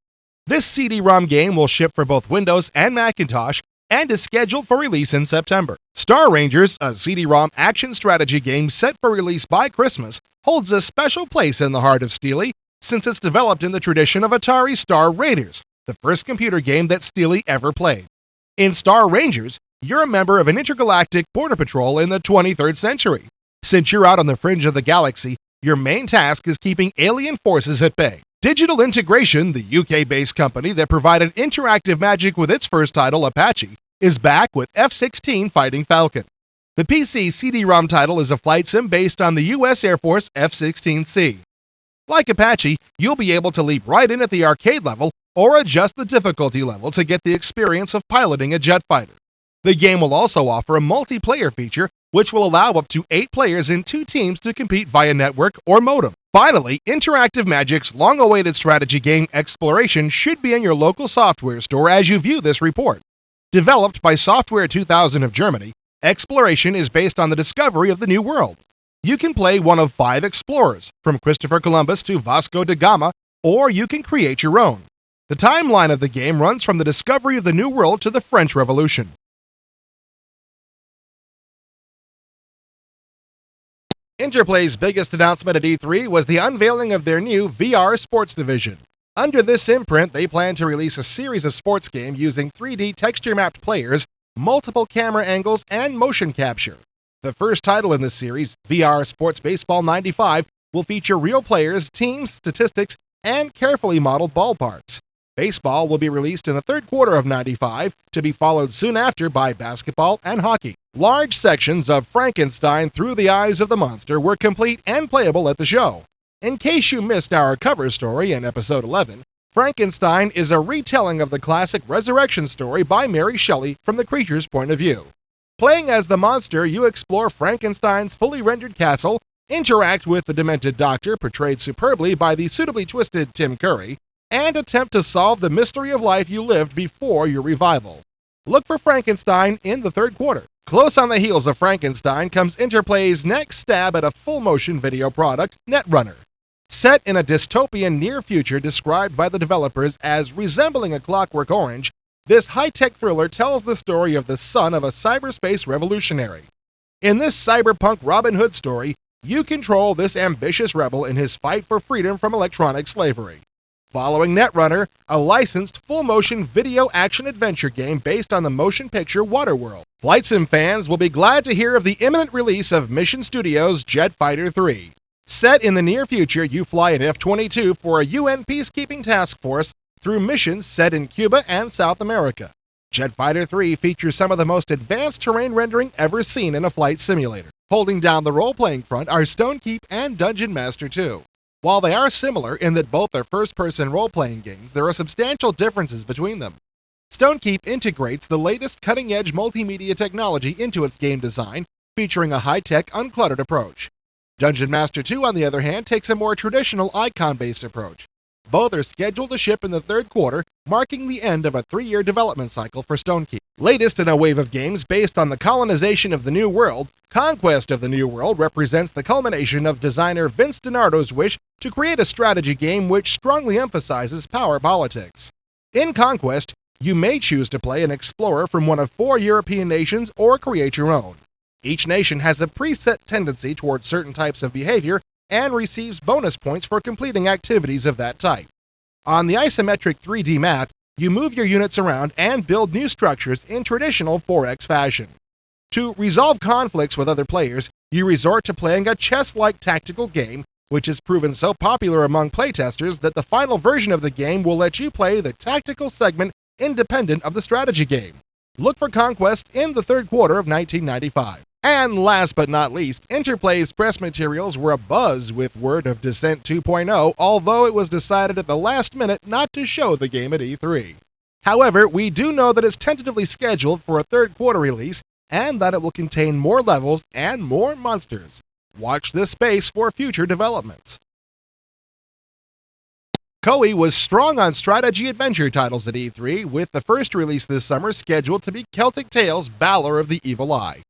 This CD-ROM game will ship for both Windows and Macintosh and is scheduled for release in September. Star Rangers, a CD-ROM action strategy game set for release by Christmas, holds a special place in the heart of Steely since it's developed in the tradition of Atari's Star Raiders, the first computer game that Steely ever played. In Star Rangers, you're a member of an intergalactic border patrol in the 23rd century. Since you're out on the fringe of the galaxy, your main task is keeping alien forces at bay. Digital Integration, the UK-based company that provided Interactive Magic with its first title, Apache, is back with F-16 Fighting Falcon. The PC CD-ROM title is a flight sim based on the US Air Force F-16C. Like Apache, you'll be able to leap right in at the arcade level or adjust the difficulty level to get the experience of piloting a jet fighter. The game will also offer a multiplayer feature which will allow up to 8 players in 2 teams to compete via network or modem. Finally, Interactive Magic's long-awaited strategy game Exploration should be in your local software store as you view this report. Developed by Software 2000 of Germany, Exploration is based on the discovery of the New World. You can play one of 5 explorers, from Christopher Columbus to Vasco da Gama, or you can create your own. The timeline of the game runs from the discovery of the New World to the French Revolution. Interplay's biggest announcement at E3 was the unveiling of their new VR sports division. Under this imprint, they plan to release a series of sports games using 3D texture-mapped players, multiple camera angles, and motion capture. The first title in this series, VR Sports Baseball 95, will feature real players, teams, statistics, and carefully modeled ballparks. Baseball will be released in the third quarter of '95, to be followed soon after by basketball and hockey. Large sections of Frankenstein Through the Eyes of the Monster were complete and playable at the show. In case you missed our cover story in episode 11, Frankenstein is a retelling of the classic resurrection story by Mary Shelley from the creature's point of view. Playing as the monster, you explore Frankenstein's fully rendered castle, interact with the demented doctor, portrayed superbly by the suitably twisted Tim Curry, and attempt to solve the mystery of life you lived before your revival. Look for Frankenstein in the third quarter. Close on the heels of Frankenstein comes Interplay's next stab at a full-motion video product, Netrunner. Set in a dystopian near future described by the developers as resembling a Clockwork Orange, this high-tech thriller tells the story of the son of a cyberspace revolutionary. In this cyberpunk Robin Hood story, you control this ambitious rebel in his fight for freedom from electronic slavery. Following Netrunner, a licensed full-motion video action-adventure game based on the motion picture Waterworld. Flight Sim fans will be glad to hear of the imminent release of Mission Studios' Jet Fighter 3. Set in the near future, you fly an F-22 for a UN peacekeeping task force through missions set in Cuba and South America. Jet Fighter 3 features some of the most advanced terrain rendering ever seen in a flight simulator. Holding down the role-playing front are Stonekeep and Dungeon Master 2. While they are similar in that both are first-person role-playing games, there are substantial differences between them. Stonekeep integrates the latest cutting-edge multimedia technology into its game design, featuring a high-tech, uncluttered approach. Dungeon Master 2, on the other hand, takes a more traditional icon-based approach. Both are scheduled to ship in the third quarter, marking the end of a 3-year development cycle for Stonekeep. Latest in a wave of games based on the colonization of the New World, Conquest of the New World represents the culmination of designer Vince DiNardo's wish to create a strategy game which strongly emphasizes power politics. In Conquest, you may choose to play an explorer from one of 4 European nations or create your own. Each nation has a preset tendency towards certain types of behavior and receives bonus points for completing activities of that type. On the isometric 3D map, you move your units around and build new structures in traditional 4X fashion. To resolve conflicts with other players, you resort to playing a chess-like tactical game, which has proven so popular among playtesters that the final version of the game will let you play the tactical segment independent of the strategy game. Look for Conquest in the third quarter of 1995. And last but not least, Interplay's press materials were abuzz with word of Descent 2.0, although it was decided at the last minute not to show the game at E3. However, we do know that it's tentatively scheduled for a third quarter release, and that it will contain more levels and more monsters. Watch this space for future developments. Koei was strong on strategy adventure titles at E3, with the first release this summer scheduled to be Celtic Tales: Balor of the Evil Eye.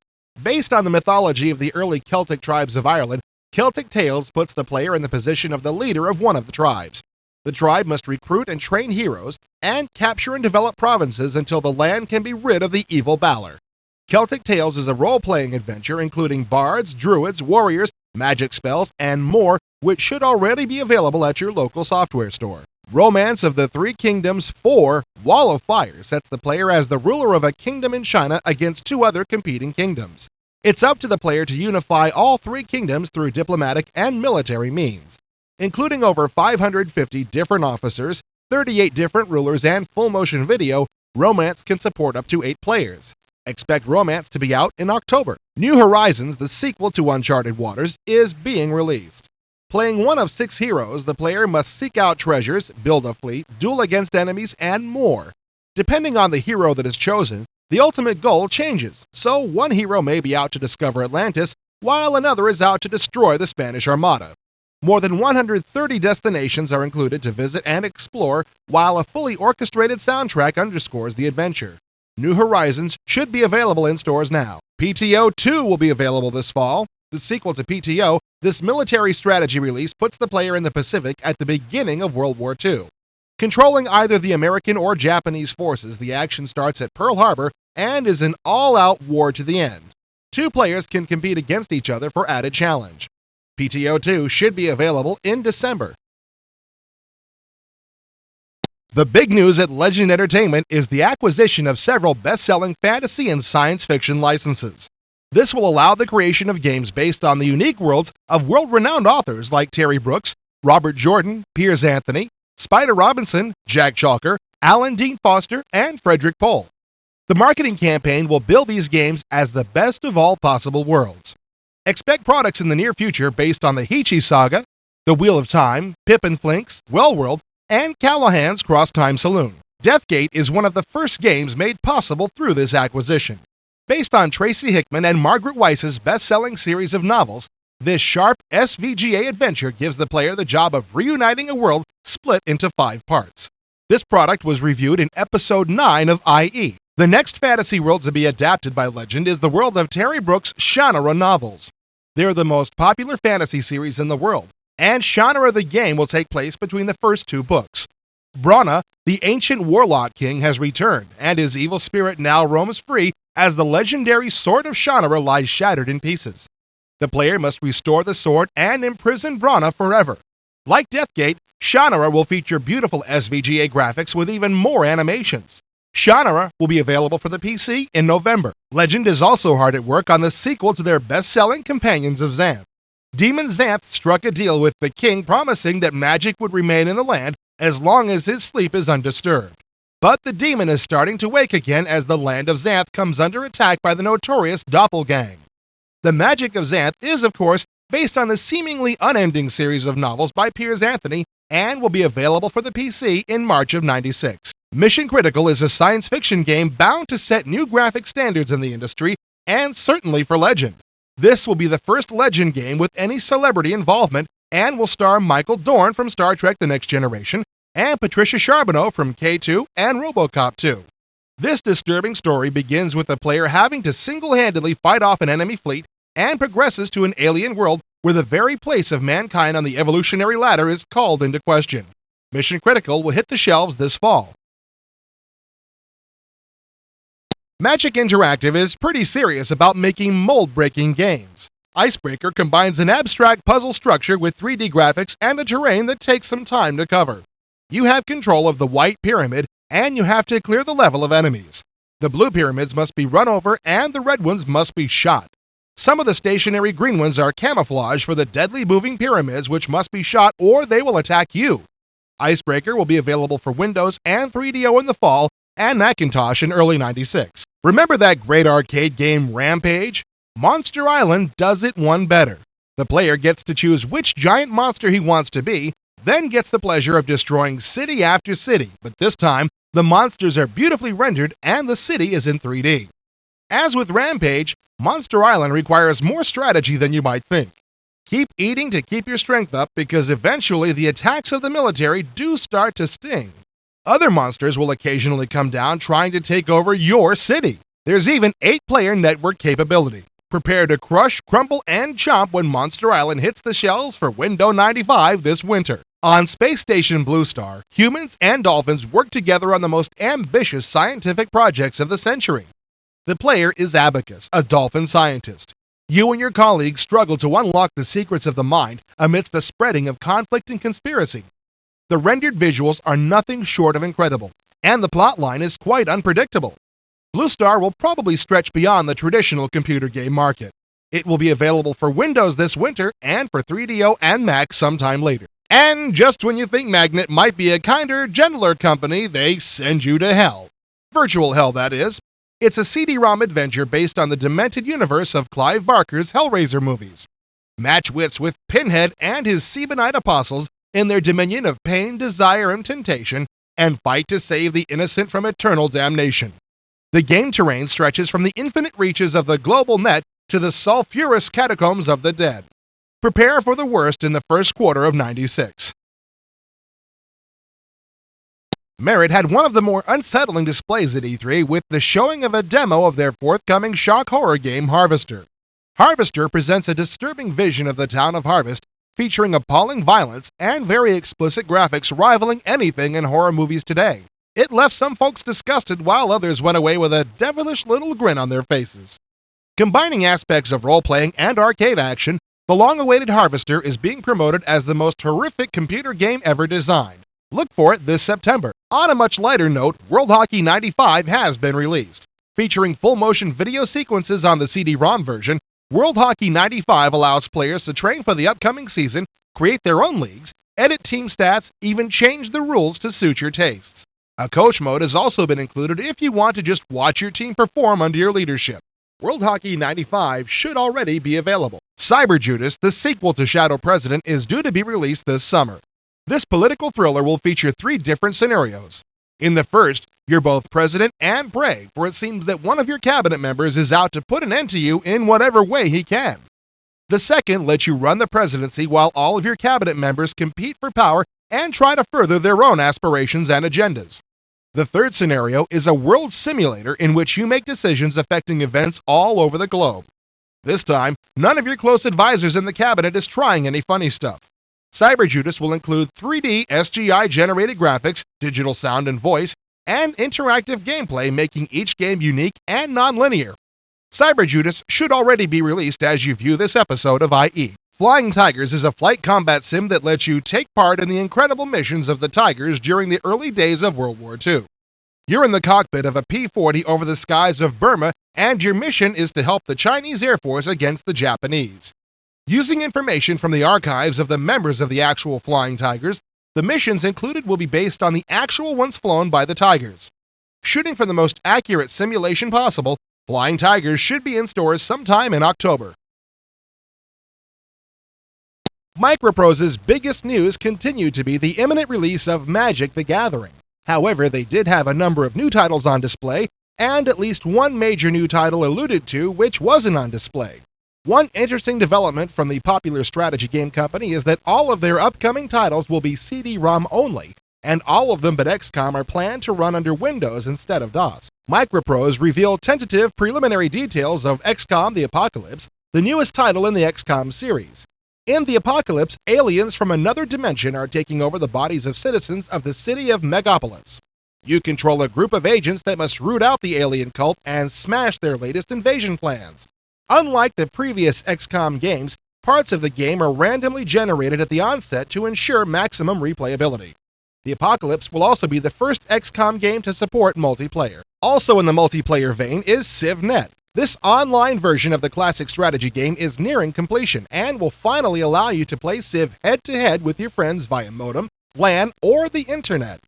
Based on the mythology of the early Celtic tribes of Ireland, Celtic Tales puts the player in the position of the leader of one of the tribes. The tribe must recruit and train heroes, and capture and develop provinces until the land can be rid of the evil Balor. Celtic Tales is a role-playing adventure including bards, druids, warriors, magic spells, and more, which should already be available at your local software store. Romance of the Three Kingdoms 4 Wall of Fire sets the player as the ruler of a kingdom in China against 2 other competing kingdoms. It's up to the player to unify all 3 kingdoms through diplomatic and military means. Including over 550 different officers, 38 different rulers, and full-motion video, Romance can support up to 8 players. Expect Romance to be out in October. New Horizons, the sequel to Uncharted Waters, is being released. Playing one of 6 heroes, the player must seek out treasures, build a fleet, duel against enemies, and more. Depending on the hero that is chosen, the ultimate goal changes, so one hero may be out to discover Atlantis, while another is out to destroy the Spanish Armada. More than 130 destinations are included to visit and explore, while a fully orchestrated soundtrack underscores the adventure. New Horizons should be available in stores now. PTO 2 will be available this fall. The sequel to PTO, this military strategy release puts the player in the Pacific at the beginning of World War II. Controlling either the American or Japanese forces, the action starts at Pearl Harbor and is an all-out war to the end. 2 players can compete against each other for added challenge. PTO 2 should be available in December. The big news at Legend Entertainment is the acquisition of several best-selling fantasy and science fiction licenses. This will allow the creation of games based on the unique worlds of world-renowned authors like Terry Brooks, Robert Jordan, Piers Anthony, Spider Robinson, Jack Chalker, Alan Dean Foster, and Frederick Pohl. The marketing campaign will bill these games as the best of all possible worlds. Expect products in the near future based on the Heechee Saga, The Wheel of Time, Pip and Flinks, Well World, and Callahan's Cross Time Saloon. Deathgate is one of the first games made possible through this acquisition. Based on Tracy Hickman and Margaret Weiss's best-selling series of novels, this sharp SVGA adventure gives the player the job of reuniting a world split into 5 parts. This product was reviewed in Episode 9 of IE. The next fantasy world to be adapted by Legend is the world of Terry Brooks' Shannara novels. They're the most popular fantasy series in the world, and genre the game will take place between the first two books. Brana, the ancient warlock king, has returned, and his evil spirit now roams free as the legendary Sword of Shannara lies shattered in pieces. The player must restore the sword and imprison Brana forever. Like Deathgate, Shannara will feature beautiful SVGA graphics with even more animations. Shannara will be available for the PC in November. Legend is also hard at work on the sequel to their best-selling Companions of Xanth. Demon Xanth struck a deal with the king promising that magic would remain in the land as long as his sleep is undisturbed. But the demon is starting to wake again as the land of Xanth comes under attack by the notorious Doppelgang. The Magic of Xanth is, of course, based on the seemingly unending series of novels by Piers Anthony and will be available for the PC in March of '96. Mission Critical is a science fiction game bound to set new graphic standards in the industry, and certainly for Legend. This will be the first Legend game with any celebrity involvement and will star Michael Dorn from Star Trek The Next Generation and Patricia Charbonneau from K2 and RoboCop 2. This disturbing story begins with the player having to single-handedly fight off an enemy fleet and progresses to an alien world where the very place of mankind on the evolutionary ladder is called into question. Mission Critical will hit the shelves this fall. Magic Interactive is pretty serious about making mold-breaking games. Icebreaker combines an abstract puzzle structure with 3D graphics and a terrain that takes some time to cover. You have control of the white pyramid, and you have to clear the level of enemies. The blue pyramids must be run over, and the red ones must be shot. Some of the stationary green ones are camouflage for the deadly moving pyramids, which must be shot or they will attack you. Icebreaker will be available for Windows and 3DO in the fall, and Macintosh in early '96. Remember that great arcade game Rampage? Monster Island does it one better. The player gets to choose which giant monster he wants to be, then gets the pleasure of destroying city after city, but this time, the monsters are beautifully rendered and the city is in 3D. As with Rampage, Monster Island requires more strategy than you might think. Keep eating to keep your strength up because eventually the attacks of the military do start to sting. Other monsters will occasionally come down trying to take over your city. There's even 8-player network capability. Prepare to crush, crumble, and chomp when Monster Island hits the shelves for Windows 95 this winter. On Space Station Blue Star, humans and dolphins work together on the most ambitious scientific projects of the century. The player is Abacus, a dolphin scientist. You and your colleagues struggle to unlock the secrets of the mind amidst the spreading of conflict and conspiracy. The rendered visuals are nothing short of incredible, and the plotline is quite unpredictable. Blue Star will probably stretch beyond the traditional computer game market. It will be available for Windows this winter and for 3DO and Mac sometime later. And just when you think Magnet might be a kinder, gentler company, they send you to hell. Virtual hell, that is. It's a CD-ROM adventure based on the demented universe of Clive Barker's Hellraiser movies. Match wits with Pinhead and his Sebonite apostles in their dominion of pain, desire, and temptation, and fight to save the innocent from eternal damnation. The game terrain stretches from the infinite reaches of the global net to the sulfurous catacombs of the dead. Prepare for the worst in the first quarter of '96. Merit had one of the more unsettling displays at E3 with the showing of a demo of their forthcoming shock horror game Harvester. Harvester presents a disturbing vision of the town of Harvest, featuring appalling violence and very explicit graphics rivaling anything in horror movies today. It left some folks disgusted while others went away with a devilish little grin on their faces. Combining aspects of role-playing and arcade action, the long-awaited Harvester is being promoted as the most horrific computer game ever designed. Look for it this September. On a much lighter note, World Hockey 95 has been released. Featuring full-motion video sequences on the CD-ROM version, World Hockey 95 allows players to train for the upcoming season, create their own leagues, edit team stats, even change the rules to suit your tastes. A coach mode has also been included if you want to just watch your team perform under your leadership. World Hockey 95 should already be available. Cyber Judas, the sequel to Shadow President, is due to be released this summer. This political thriller will feature 3 different scenarios. In the first, you're both president and prey, for it seems that one of your cabinet members is out to put an end to you in whatever way he can. The second lets you run the presidency while all of your cabinet members compete for power and try to further their own aspirations and agendas. The third scenario is a world simulator in which you make decisions affecting events all over the globe. This time, none of your close advisors in the cabinet is trying any funny stuff. Cyberjudas will include 3D SGI-generated graphics, digital sound and voice, and interactive gameplay, making each game unique and non-linear. Cyberjudas should already be released as you view this episode of IE. Flying Tigers is a flight combat sim that lets you take part in the incredible missions of the Tigers during the early days of World War II. You're in the cockpit of a P-40 over the skies of Burma, and your mission is to help the Chinese Air Force against the Japanese. Using information from the archives of the members of the actual Flying Tigers, the missions included will be based on the actual ones flown by the Tigers. Shooting for the most accurate simulation possible, Flying Tigers should be in stores sometime in October. Microprose's biggest news continued to be the imminent release of Magic: The Gathering. However, they did have a number of new titles on display, and at least one major new title alluded to which wasn't on display. One interesting development from the popular strategy game company is that all of their upcoming titles will be CD-ROM only, and all of them but XCOM are planned to run under Windows instead of DOS. Microprose revealed tentative preliminary details of XCOM: The Apocalypse, the newest title in the XCOM series. In The Apocalypse, aliens from another dimension are taking over the bodies of citizens of the city of Megapolis. You control a group of agents that must root out the alien cult and smash their latest invasion plans. Unlike the previous XCOM games, parts of the game are randomly generated at the onset to ensure maximum replayability. The Apocalypse will also be the first XCOM game to support multiplayer. Also in the multiplayer vein is CivNet. This online version of the classic strategy game is nearing completion and will finally allow you to play Civ head-to-head with your friends via modem, LAN, or the internet.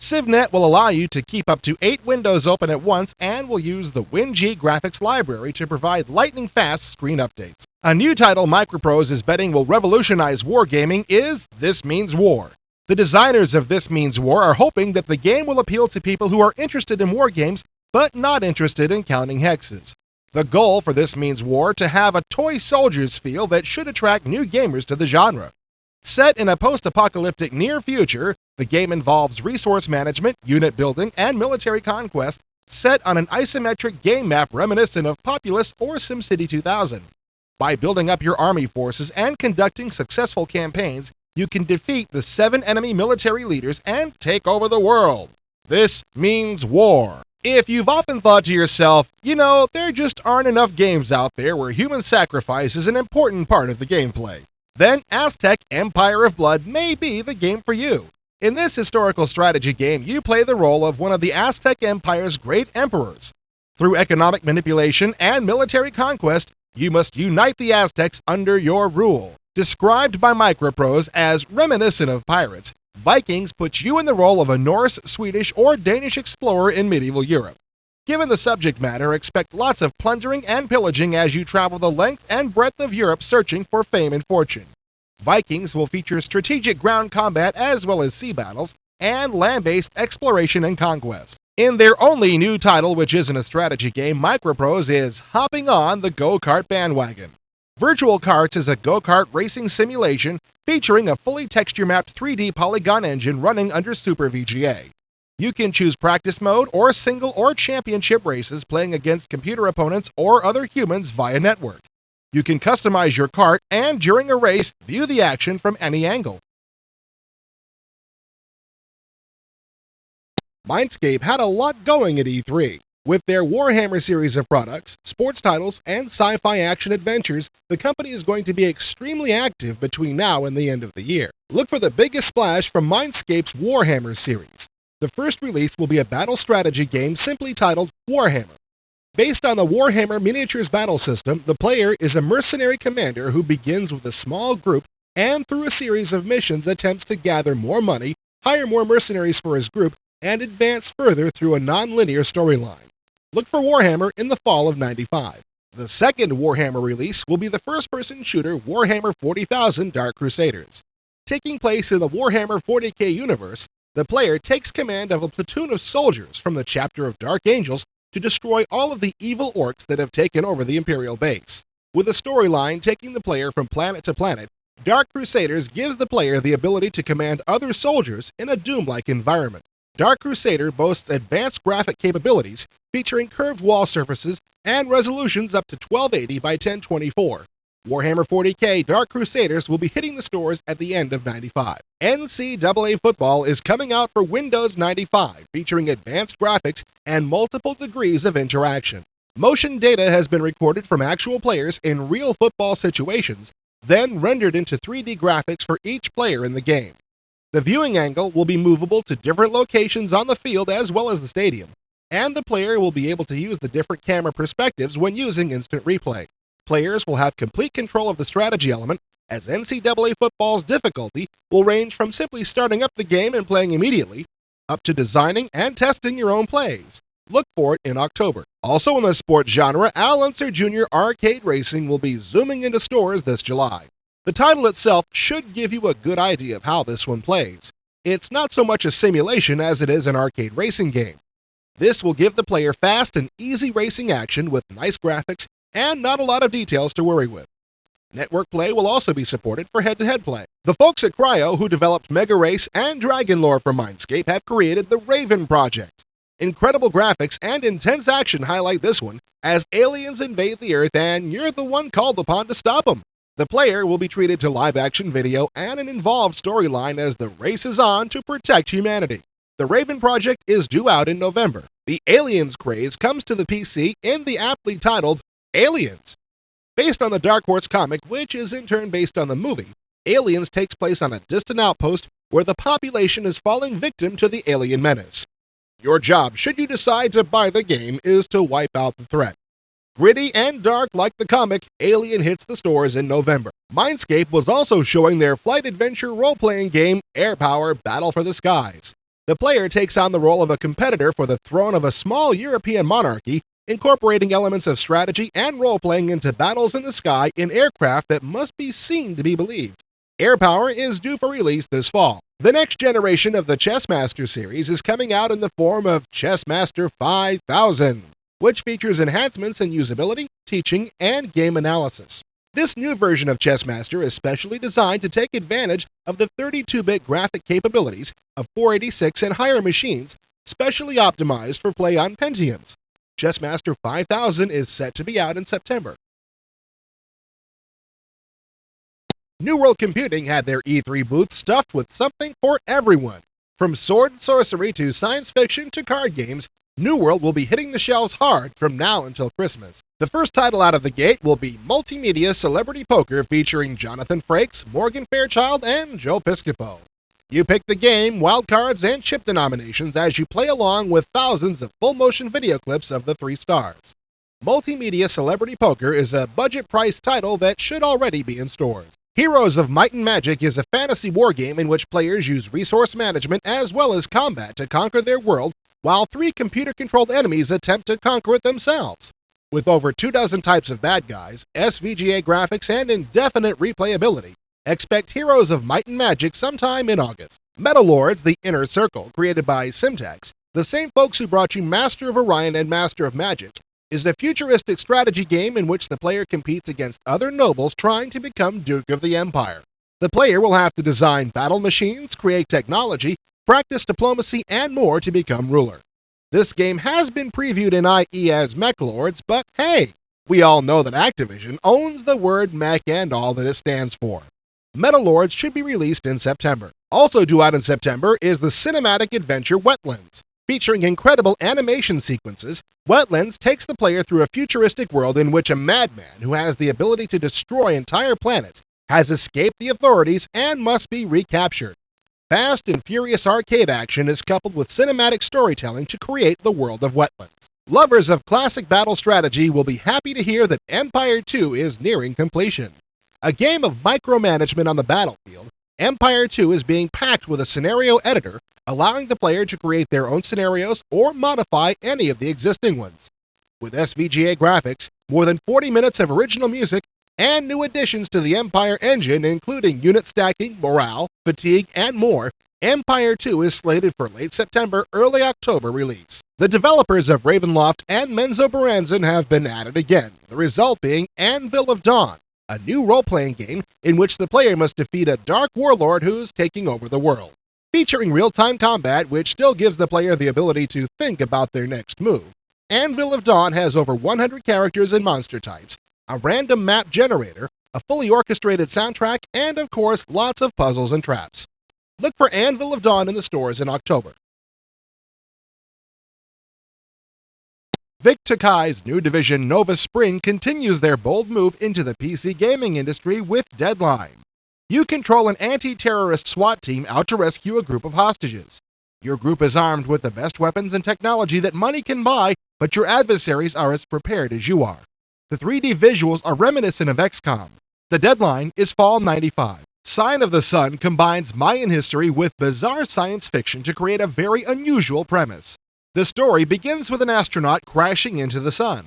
CivNet will allow you to keep up to 8 windows open at once and will use the WinG graphics library to provide lightning-fast screen updates. A new title Microprose is betting will revolutionize wargaming is This Means War. The designers of This Means War are hoping that the game will appeal to people who are interested in wargames but not interested in counting hexes. The goal for This Means War to have a toy soldiers feel that should attract new gamers to the genre. Set in a post-apocalyptic near future, the game involves resource management, unit building, and military conquest, set on an isometric game map reminiscent of Populous or SimCity 2000. By building up your army forces and conducting successful campaigns, you can defeat the 7 enemy military leaders and take over the world. This means war. If you've often thought to yourself, there just aren't enough games out there where human sacrifice is an important part of the gameplay, then Aztec Empire of Blood may be the game for you. In this historical strategy game, you play the role of one of the Aztec Empire's great emperors. Through economic manipulation and military conquest, you must unite the Aztecs under your rule. Described by Microprose as reminiscent of pirates, Vikings puts you in the role of a Norse, Swedish, or Danish explorer in medieval Europe. Given the subject matter, expect lots of plundering and pillaging as you travel the length and breadth of Europe searching for fame and fortune. Vikings will feature strategic ground combat as well as sea battles, and land-based exploration and conquest. In their only new title, which isn't a strategy game, Microprose is hopping on the go-kart bandwagon. Virtual Karts is a go-kart racing simulation featuring a fully texture-mapped 3D polygon engine running under Super VGA. You can choose practice mode or single or championship races playing against computer opponents or other humans via network. You can customize your kart and, during a race, view the action from any angle. Mindscape had a lot going at E3. With their Warhammer series of products, sports titles, and sci-fi action adventures, the company is going to be extremely active between now and the end of the year. Look for the biggest splash from Mindscape's Warhammer series. The first release will be a battle strategy game simply titled Warhammer. Based on the Warhammer miniatures battle system, the player is a mercenary commander who begins with a small group and, through a series of missions, attempts to gather more money, hire more mercenaries for his group, and advance further through a non-linear storyline. Look for Warhammer in the fall of '95. The second Warhammer release will be the first-person shooter Warhammer 40,000 Dark Crusaders. Taking place in the Warhammer 40K universe, the player takes command of a platoon of soldiers from the chapter of Dark Angels to destroy all of the evil orcs that have taken over the Imperial base. With a storyline taking the player from planet to planet, Dark Crusaders gives the player the ability to command other soldiers in a Doom-like environment. Dark Crusader boasts advanced graphic capabilities featuring curved wall surfaces and resolutions up to 1280 by 1024. Warhammer 40k Dark Crusaders will be hitting the stores at the end of '95. NCAA football is coming out for Windows 95, featuring advanced graphics and multiple degrees of interaction. Motion data has been recorded from actual players in real football situations, then rendered into 3D graphics for each player in the game. The viewing angle will be movable to different locations on the field as well as the stadium, and the player will be able to use the different camera perspectives when using instant replay. Players will have complete control of the strategy element, as NCAA football's difficulty will range from simply starting up the game and playing immediately, up to designing and testing your own plays. Look for it in October. Also in the sports genre, Al Unser Jr. Arcade Racing will be zooming into stores this July. The title itself should give you a good idea of how this one plays. It's not so much a simulation as it is an arcade racing game. This will give the player fast and easy racing action with nice graphics and not a lot of details to worry with. Network play will also be supported for head-to-head play. The folks at Cryo, who developed Mega Race and Dragon Lore for Mindscape, have created the Raven Project. Incredible graphics and intense action highlight this one, as aliens invade the Earth and you're the one called upon to stop them. The player will be treated to live-action video and an involved storyline as the race is on to protect humanity. The Raven Project is due out in November. The Aliens craze comes to the PC in the aptly titled Aliens. Based on the Dark Horse comic, which is in turn based on the movie, Aliens takes place on a distant outpost where the population is falling victim to the alien menace. Your job, should you decide to buy the game, is to wipe out the threat. Gritty and dark like the comic, Alien hits the stores in November. Mindscape was also showing their flight adventure role-playing game Air Power Battle for the Skies. The player takes on the role of a competitor for the throne of a small European monarchy, incorporating elements of strategy and role-playing into battles in the sky in aircraft that must be seen to be believed. Air Power is due for release this fall. The next generation of the Chessmaster series is coming out in the form of Chessmaster 5000, which features enhancements in usability, teaching, and game analysis. This new version of Chessmaster is specially designed to take advantage of the 32-bit graphic capabilities of 486 and higher machines, specially optimized for play on Pentiums. Chessmaster 5000 is set to be out in September. New World Computing had their E3 booth stuffed with something for everyone. From sword and sorcery to science fiction to card games, New World will be hitting the shelves hard from now until Christmas. The first title out of the gate will be Multimedia Celebrity Poker, featuring Jonathan Frakes, Morgan Fairchild, and Joe Piscopo. You pick the game, wildcards, and chip denominations as you play along with thousands of full-motion video clips of the 3 stars. Multimedia Celebrity Poker is a budget-priced title that should already be in stores. Heroes of Might and Magic is a fantasy wargame in which players use resource management as well as combat to conquer their world, while 3 computer-controlled enemies attempt to conquer it themselves. With over 24 types of bad guys, SVGA graphics, and indefinite replayability, expect Heroes of Might and Magic sometime in August. Metal Lords: The Inner Circle, created by Simtex, the same folks who brought you Master of Orion and Master of Magic, is a futuristic strategy game in which the player competes against other nobles trying to become Duke of the Empire. The player will have to design battle machines, create technology, practice diplomacy, and more to become ruler. This game has been previewed in IE as Mech Lords, but hey, we all know that Activision owns the word mech and all that it stands for. Metal Lords should be released in September. Also due out in September is the cinematic adventure Wetlands. Featuring incredible animation sequences, Wetlands takes the player through a futuristic world in which a madman who has the ability to destroy entire planets has escaped the authorities and must be recaptured. Fast and furious arcade action is coupled with cinematic storytelling to create the world of Wetlands. Lovers of classic battle strategy will be happy to hear that Empire 2 is nearing completion. A game of micromanagement on the battlefield, Empire 2 is being packed with a scenario editor, allowing the player to create their own scenarios or modify any of the existing ones. With SVGA graphics, more than 40 minutes of original music, and new additions to the Empire engine, including unit stacking, morale, fatigue, and more, Empire 2 is slated for late September, early October release. The developers of Ravenloft and Menzo Berranzan have been at it again, the result being Anvil of Dawn, a new role-playing game in which the player must defeat a dark warlord who's taking over the world. Featuring real-time combat, which still gives the player the ability to think about their next move, Anvil of Dawn has over 100 characters and monster types, a random map generator, a fully orchestrated soundtrack, and of course, lots of puzzles and traps. Look for Anvil of Dawn in the stores in October. Vic Takai's new division Nova Spring continues their bold move into the PC gaming industry with Deadline. You control an anti-terrorist SWAT team out to rescue a group of hostages. Your group is armed with the best weapons and technology that money can buy, but your adversaries are as prepared as you are. The 3D visuals are reminiscent of XCOM. The deadline is fall '95. Sign of the Sun combines Mayan history with bizarre science fiction to create a very unusual premise. The story begins with an astronaut crashing into the sun.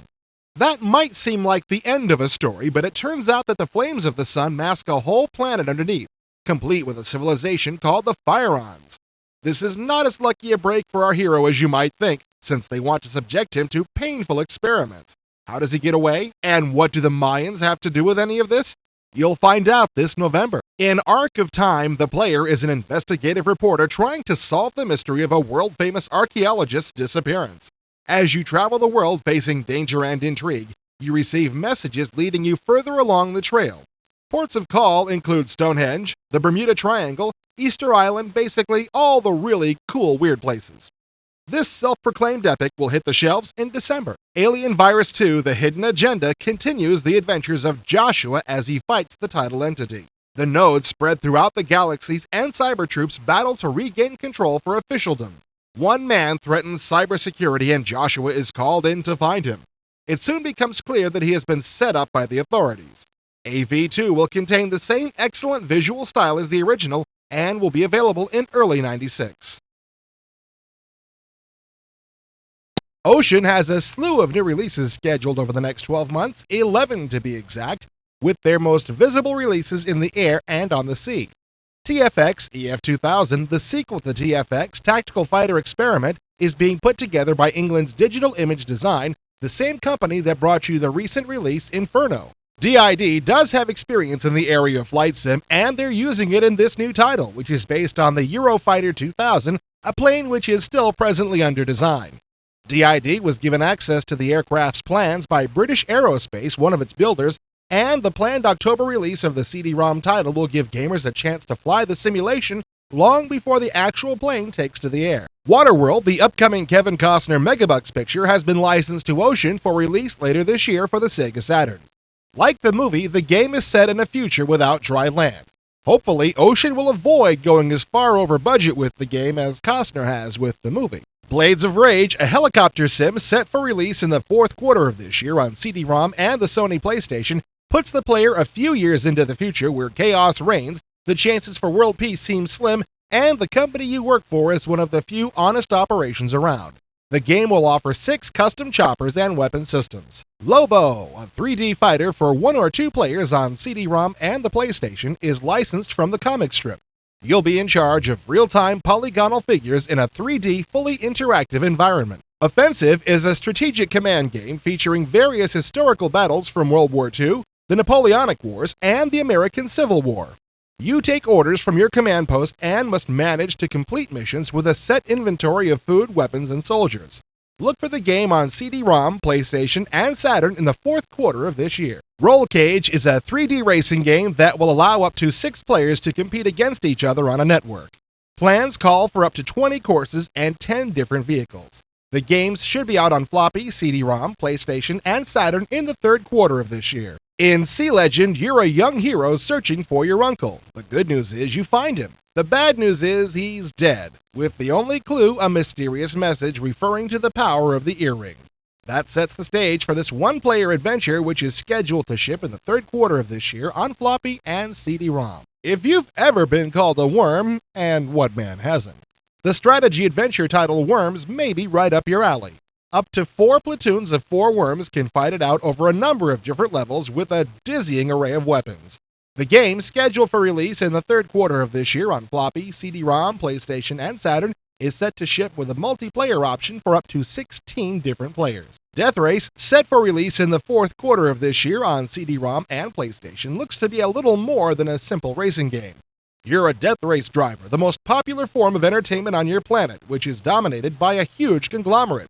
That might seem like the end of a story, but it turns out that the flames of the sun mask a whole planet underneath, complete with a civilization called the Phyrons. This is not as lucky a break for our hero as you might think, since they want to subject him to painful experiments. How does he get away? And what do the Mayans have to do with any of this? You'll find out this November. In Arc of Time, the player is an investigative reporter trying to solve the mystery of a world-famous archaeologist's disappearance. As you travel the world facing danger and intrigue, you receive messages leading you further along the trail. Ports of call include Stonehenge, the Bermuda Triangle, Easter Island, basically all the really cool weird places. This self-proclaimed epic will hit the shelves in December. Alien Virus 2: The Hidden Agenda continues the adventures of Joshua as he fights the title entity. The nodes spread throughout the galaxies and cyber troops battle to regain control for officialdom. One man threatens cybersecurity and Joshua is called in to find him. It soon becomes clear that he has been set up by the authorities. AV2 will contain the same excellent visual style as the original and will be available in early '96. Ocean has a slew of new releases scheduled over the next 12 months, 11 to be exact, with their most visible releases in the air and on the sea. TFX EF2000, the sequel to TFX Tactical Fighter Experiment, is being put together by England's Digital Image Design, the same company that brought you the recent release Inferno. DID does have experience in the area of flight sim, and they're using it in this new title, which is based on the Eurofighter 2000, a plane which is still presently under design. DID was given access to the aircraft's plans by British Aerospace, one of its builders, and the planned October release of the CD-ROM title will give gamers a chance to fly the simulation long before the actual plane takes to the air. Waterworld, the upcoming Kevin Costner Megabucks picture, has been licensed to Ocean for release later this year for the Sega Saturn. Like the movie, the game is set in a future without dry land. Hopefully, Ocean will avoid going as far over budget with the game as Costner has with the movie. Blades of Rage, a helicopter sim set for release in the fourth quarter of this year on CD-ROM and the Sony PlayStation, puts the player a few years into the future where chaos reigns, the chances for world peace seem slim, and the company you work for is one of the few honest operations around. The game will offer 6 custom choppers and weapon systems. Lobo, a 3D fighter for 1 or 2 players on CD-ROM and the PlayStation, is licensed from the comic strip. You'll be in charge of real-time polygonal figures in a 3D fully interactive environment. Offensive is a strategic command game featuring various historical battles from World War II, the Napoleonic Wars, and the American Civil War. You take orders from your command post and must manage to complete missions with a set inventory of food, weapons, and soldiers. Look for the game on CD-ROM, PlayStation, and Saturn in the fourth quarter of this year. Roll Cage is a 3D racing game that will allow up to 6 players to compete against each other on a network. Plans call for up to 20 courses and 10 different vehicles. The games should be out on floppy, CD-ROM, PlayStation, and Saturn in the third quarter of this year. In Sea Legend, you're a young hero searching for your uncle. The good news is you find him. The bad news is he's dead, with the only clue a mysterious message referring to the power of the earring. That sets the stage for this one-player adventure, which is scheduled to ship in the third quarter of this year on floppy and CD-ROM. If you've ever been called a worm, and what man hasn't, the strategy adventure title Worms may be right up your alley. Up to 4 platoons of 4 worms can fight it out over a number of different levels with a dizzying array of weapons. The game, scheduled for release in the third quarter of this year on floppy, CD-ROM, PlayStation, and Saturn, is set to ship with a multiplayer option for up to 16 different players. Death Race, set for release in the fourth quarter of this year on CD-ROM and PlayStation, looks to be a little more than a simple racing game. You're a death race driver, the most popular form of entertainment on your planet, which is dominated by a huge conglomerate.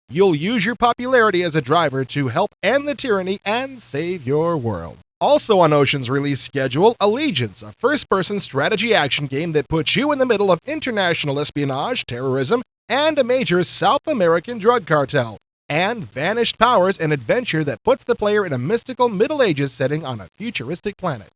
You'll use your popularity as a driver to help end the tyranny and save your world. Also on Ocean's release schedule, Allegiance, a first-person strategy action game that puts you in the middle of international espionage, terrorism, and a major South American drug cartel. And Vanished Powers, an adventure that puts the player in a mystical Middle Ages setting on a futuristic planet.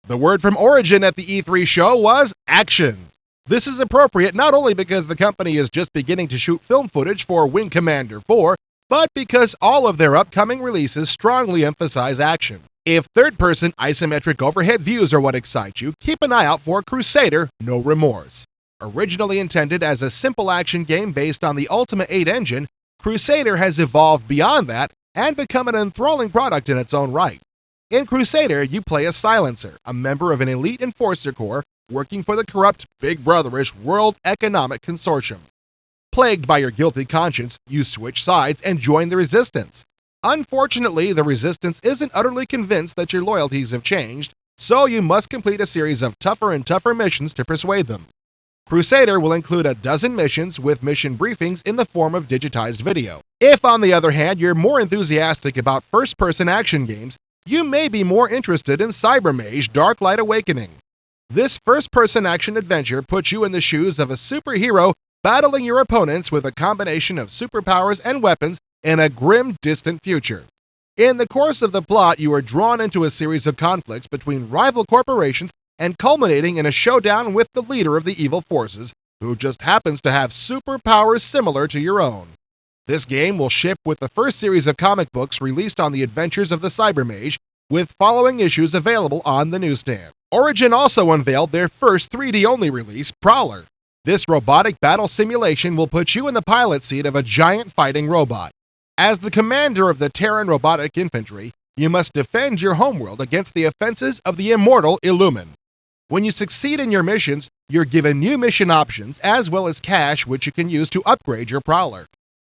The word from Origin at the E3 show was action. This is appropriate not only because the company is just beginning to shoot film footage for Wing Commander 4, but because all of their upcoming releases strongly emphasize action. If third-person isometric overhead views are what excite you, keep an eye out for Crusader: No Remorse. Originally intended as a simple action game based on the Ultima 8 engine, Crusader has evolved beyond that and become an enthralling product in its own right. In Crusader, you play a silencer, a member of an elite enforcer corps working for the corrupt Big Brotherish World Economic Consortium. Plagued by your guilty conscience, you switch sides and join the Resistance. Unfortunately, the Resistance isn't utterly convinced that your loyalties have changed, so you must complete a series of tougher and tougher missions to persuade them. Crusader will include a dozen missions with mission briefings in the form of digitized video. If, on the other hand, you're more enthusiastic about first-person action games, you may be more interested in Cybermage: Dark Light Awakening. This first-person action adventure puts you in the shoes of a superhero battling your opponents with a combination of superpowers and weapons in a grim, distant future. In the course of the plot, you are drawn into a series of conflicts between rival corporations and culminating in a showdown with the leader of the evil forces, who just happens to have superpowers similar to your own. This game will ship with the first series of comic books released on the adventures of the Cybermage, with following issues available on the newsstand. Origin also unveiled their first 3D-only release, Prowler. This robotic battle simulation will put you in the pilot seat of a giant fighting robot. As the commander of the Terran Robotic Infantry, you must defend your homeworld against the offenses of the immortal Illumin. When you succeed in your missions, you're given new mission options as well as cash which you can use to upgrade your Prowler.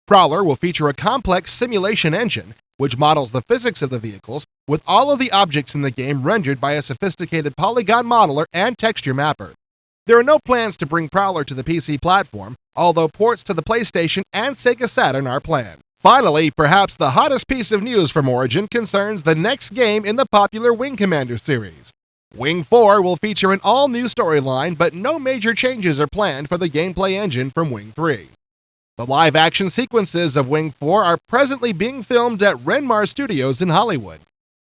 Prowler will feature a complex simulation engine which models the physics of the vehicles, with all of the objects in the game rendered by a sophisticated polygon modeler and texture mapper. There are no plans to bring Prowler to the PC platform, although ports to the PlayStation and Sega Saturn are planned. Finally, perhaps the hottest piece of news from Origin concerns the next game in the popular Wing Commander series. Wing 4 will feature an all-new storyline, but no major changes are planned for the gameplay engine from Wing 3. The live-action sequences of Wing 4 are presently being filmed at Renmar Studios in Hollywood.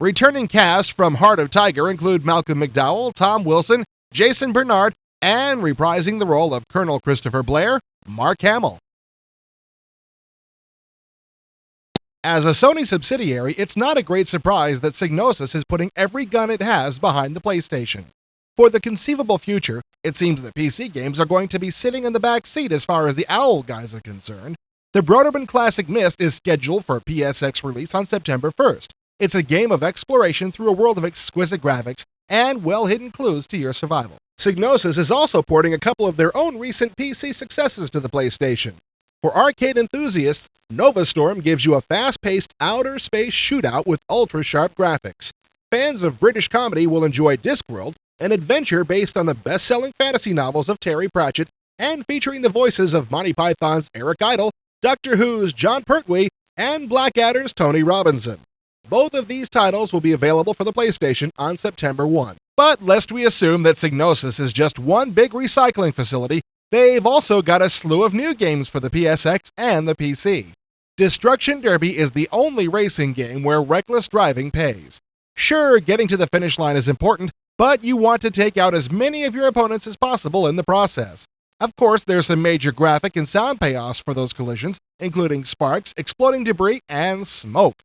Returning cast from Heart of Tiger include Malcolm McDowell, Tom Wilson, Jason Bernard, and reprising the role of Colonel Christopher Blair, Mark Hamill. As a Sony subsidiary, it's not a great surprise that Psygnosis is putting every gun it has behind the PlayStation. For the conceivable future, it seems that PC games are going to be sitting in the back seat as far as the Owl guys are concerned. The Broderman Classic Myst is scheduled for PSX release on September 1st. It's a game of exploration through a world of exquisite graphics and well-hidden clues to your survival. Psygnosis is also porting a couple of their own recent PC successes to the PlayStation. For arcade enthusiasts, Nova Storm gives you a fast-paced outer space shootout with ultra-sharp graphics. Fans of British comedy will enjoy Discworld, an adventure based on the best-selling fantasy novels of Terry Pratchett and featuring the voices of Monty Python's Eric Idle, Doctor Who's John Pertwee, and Blackadder's Tony Robinson. Both of these titles will be available for the PlayStation on September 1. But lest we assume that Psygnosis is just one big recycling facility, they've also got a slew of new games for the PSX and the PC. Destruction Derby is the only racing game where reckless driving pays. Sure, getting to the finish line is important, but you want to take out as many of your opponents as possible in the process. Of course, there's some major graphic and sound payoffs for those collisions, including sparks, exploding debris, and smoke.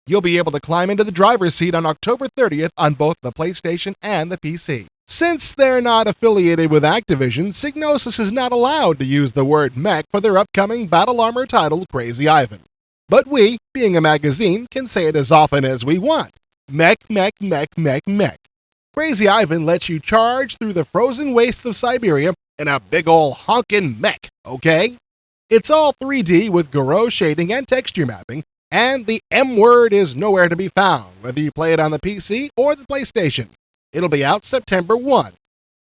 You'll be able to climb into the driver's seat on October 30th on both the PlayStation and the PC. Since they're not affiliated with Activision, Psygnosis is not allowed to use the word mech for their upcoming battle armor title, Crazy Ivan. But we, being a magazine, can say it as often as we want. Mech, mech, mech, mech, mech. Crazy Ivan lets you charge through the frozen wastes of Siberia in a big ol' honkin' mech, okay? It's all 3D with Garou shading and texture mapping, and the M word is nowhere to be found, whether you play it on the PC or the PlayStation. It'll be out September 1.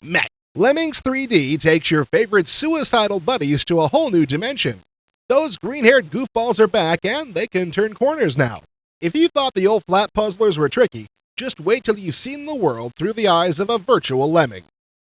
Mech. Lemmings 3D takes your favorite suicidal buddies to a whole new dimension. Those green-haired goofballs are back, and they can turn corners now. If you thought the old flat puzzlers were tricky, just wait till you've seen the world through the eyes of a virtual lemming.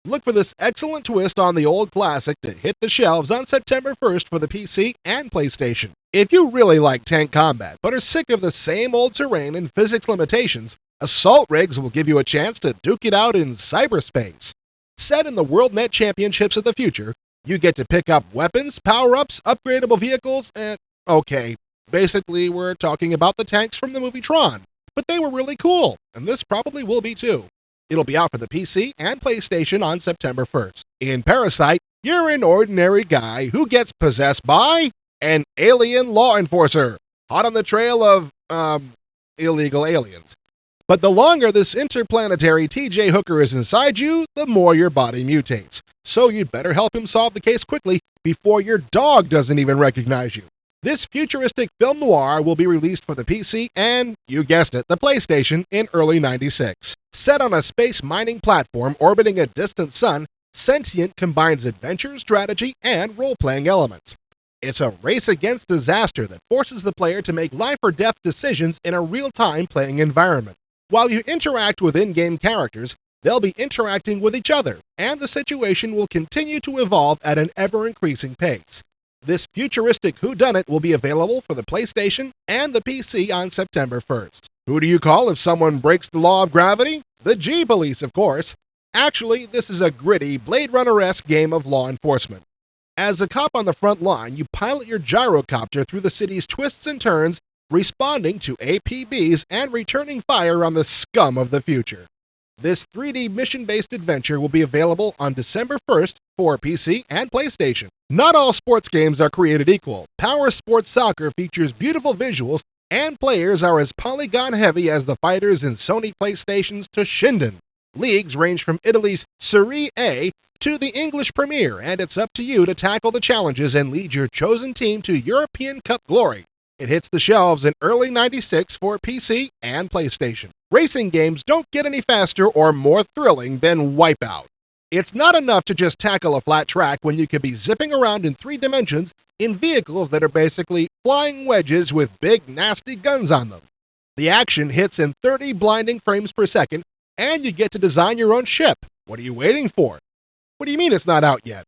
Look for this excellent twist on the old classic to hit the shelves on September 1st for the PC and PlayStation. If you really like tank combat, but are sick of the same old terrain and physics limitations, Assault Rigs will give you a chance to duke it out in cyberspace. Set in the WorldNet Championships of the future, you get to pick up weapons, power-ups, upgradable vehicles, and okay, basically we're talking about the tanks from the movie Tron. But they were really cool, and this probably will be too. It'll be out for the PC and PlayStation on September 1st. In Parasite, you're an ordinary guy who gets possessed by an alien law enforcer, hot on the trail of, illegal aliens. But the longer this interplanetary TJ Hooker is inside you, the more your body mutates. So you'd better help him solve the case quickly before your dog doesn't even recognize you. This futuristic film noir will be released for the PC and, you guessed it, the PlayStation in early '96. Set on a space mining platform orbiting a distant sun, Sentient combines adventure, strategy, and role-playing elements. It's a race against disaster that forces the player to make life-or-death decisions in a real-time playing environment. While you interact with in-game characters, they'll be interacting with each other, and the situation will continue to evolve at an ever-increasing pace. This futuristic whodunit will be available for the PlayStation and the PC on September 1st. Who do you call if someone breaks the law of gravity? The G-Police, of course. Actually, this is a gritty, Blade Runner-esque game of law enforcement. As a cop on the front line, you pilot your gyrocopter through the city's twists and turns, responding to APBs and returning fire on the scum of the future. This 3D mission-based adventure will be available on December 1st for PC and PlayStation. Not all sports games are created equal. Power Sports Soccer features beautiful visuals, and players are as polygon-heavy as the fighters in Sony PlayStation's Toshinden. Leagues range from Italy's Serie A to the English Premier, and it's up to you to tackle the challenges and lead your chosen team to European Cup glory. It hits the shelves in early '96 for PC and PlayStation. Racing games don't get any faster or more thrilling than Wipeout. It's not enough to just tackle a flat track when you could be zipping around in 3 dimensions in vehicles that are basically flying wedges with big, nasty guns on them. The action hits in 30 blinding frames per second, and you get to design your own ship. What are you waiting for? What do you mean it's not out yet?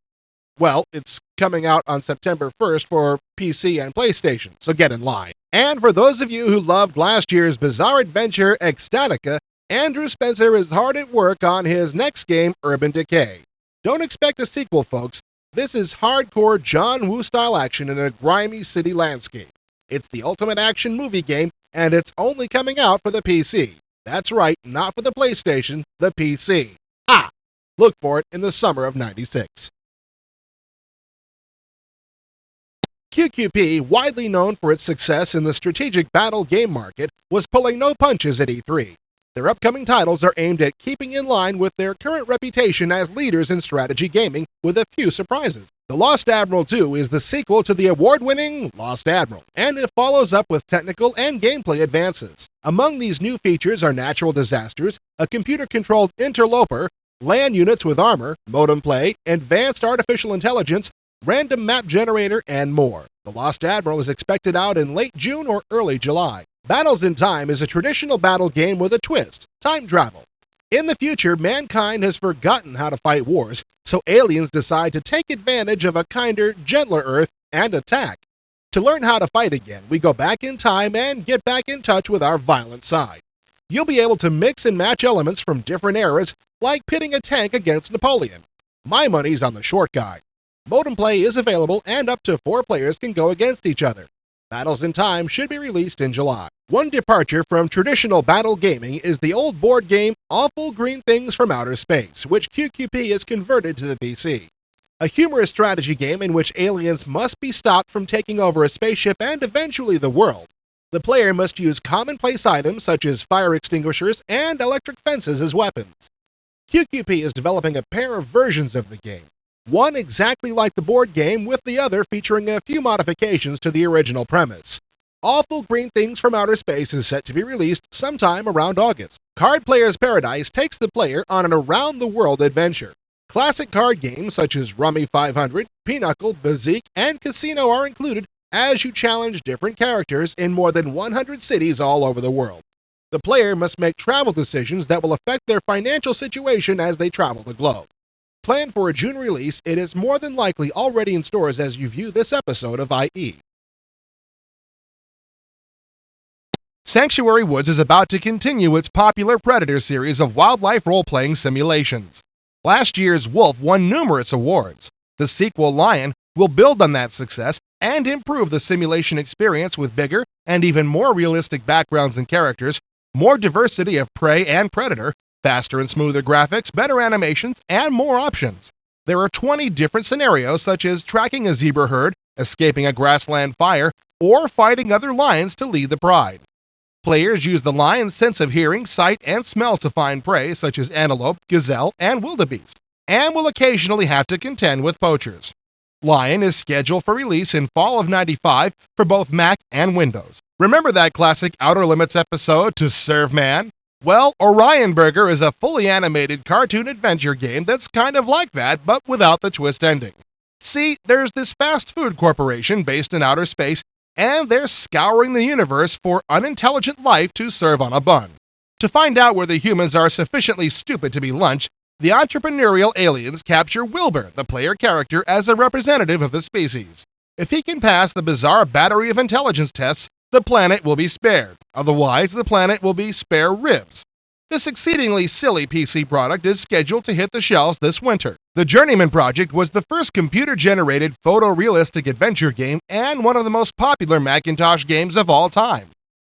Well, it's coming out on September 1st for PC and PlayStation, so get in line. And for those of you who loved last year's bizarre adventure Ecstatica, Andrew Spencer is hard at work on his next game, Urban Decay. Don't expect a sequel, folks. This is hardcore John Woo-style action in a grimy city landscape. It's the ultimate action movie game, and it's only coming out for the PC. That's right, not for the PlayStation, the PC. Ha! Look for it in the summer of '96. QQP, widely known for its success in the strategic battle game market, was pulling no punches at E3. Their upcoming titles are aimed at keeping in line with their current reputation as leaders in strategy gaming, with a few surprises. The Lost Admiral 2 is the sequel to the award-winning Lost Admiral, and it follows up with technical and gameplay advances. Among these new features are natural disasters, a computer-controlled interloper, land units with armor, modem play, advanced artificial intelligence, random map generator, and more. The Lost Admiral is expected out in late June or early July. Battles in Time is a traditional battle game with a twist: time travel. In the future, mankind has forgotten how to fight wars, so aliens decide to take advantage of a kinder, gentler Earth and attack. To learn how to fight again, we go back in time and get back in touch with our violent side. You'll be able to mix and match elements from different eras, like pitting a tank against Napoleon. My money's on the short guy. Modem play is available, and up to 4 players can go against each other. Battles in Time should be released in July. One departure from traditional battle gaming is the old board game Awful Green Things from Outer Space, which QQP has converted to the PC. A humorous strategy game in which aliens must be stopped from taking over a spaceship and eventually the world. The player must use commonplace items such as fire extinguishers and electric fences as weapons. QQP is developing a pair of versions of the game. One exactly like the board game, with the other featuring a few modifications to the original premise. Awful Green Things from Outer Space is set to be released sometime around August. Card Player's Paradise takes the player on an around-the-world adventure. Classic card games such as Rummy 500, Pinochle, Bezique, and Casino are included, as you challenge different characters in more than 100 cities all over the world. The player must make travel decisions that will affect their financial situation as they travel the globe. Planned for a June release, it is more than likely already in stores as you view this episode of IE. Sanctuary Woods is about to continue its popular Predator series of wildlife role-playing simulations. Last year's Wolf won numerous awards. The sequel, Lion, will build on that success and improve the simulation experience with bigger and even more realistic backgrounds and characters, more diversity of prey and predator, faster and smoother graphics, better animations, and more options. There are 20 different scenarios, such as tracking a zebra herd, escaping a grassland fire, or fighting other lions to lead the pride. Players use the lion's sense of hearing, sight, and smell to find prey such as antelope, gazelle, and wildebeest, and will occasionally have to contend with poachers. Lion is scheduled for release in fall of '95 for both Mac and Windows. Remember that classic Outer Limits episode, To Serve Man? Well, Orion Burger is a fully animated cartoon adventure game that's kind of like that, but without the twist ending. See, there's this fast food corporation based in outer space, and they're scouring the universe for unintelligent life to serve on a bun. To find out whether humans are sufficiently stupid to be lunch, the entrepreneurial aliens capture Wilbur, the player character, as a representative of the species. If he can pass the bizarre battery of intelligence tests, the planet will be spared. Otherwise, the planet will be spare ribs. This exceedingly silly PC product is scheduled to hit the shelves this winter. The Journeyman project was the first computer-generated photorealistic adventure game and one of the most popular Macintosh games of all time.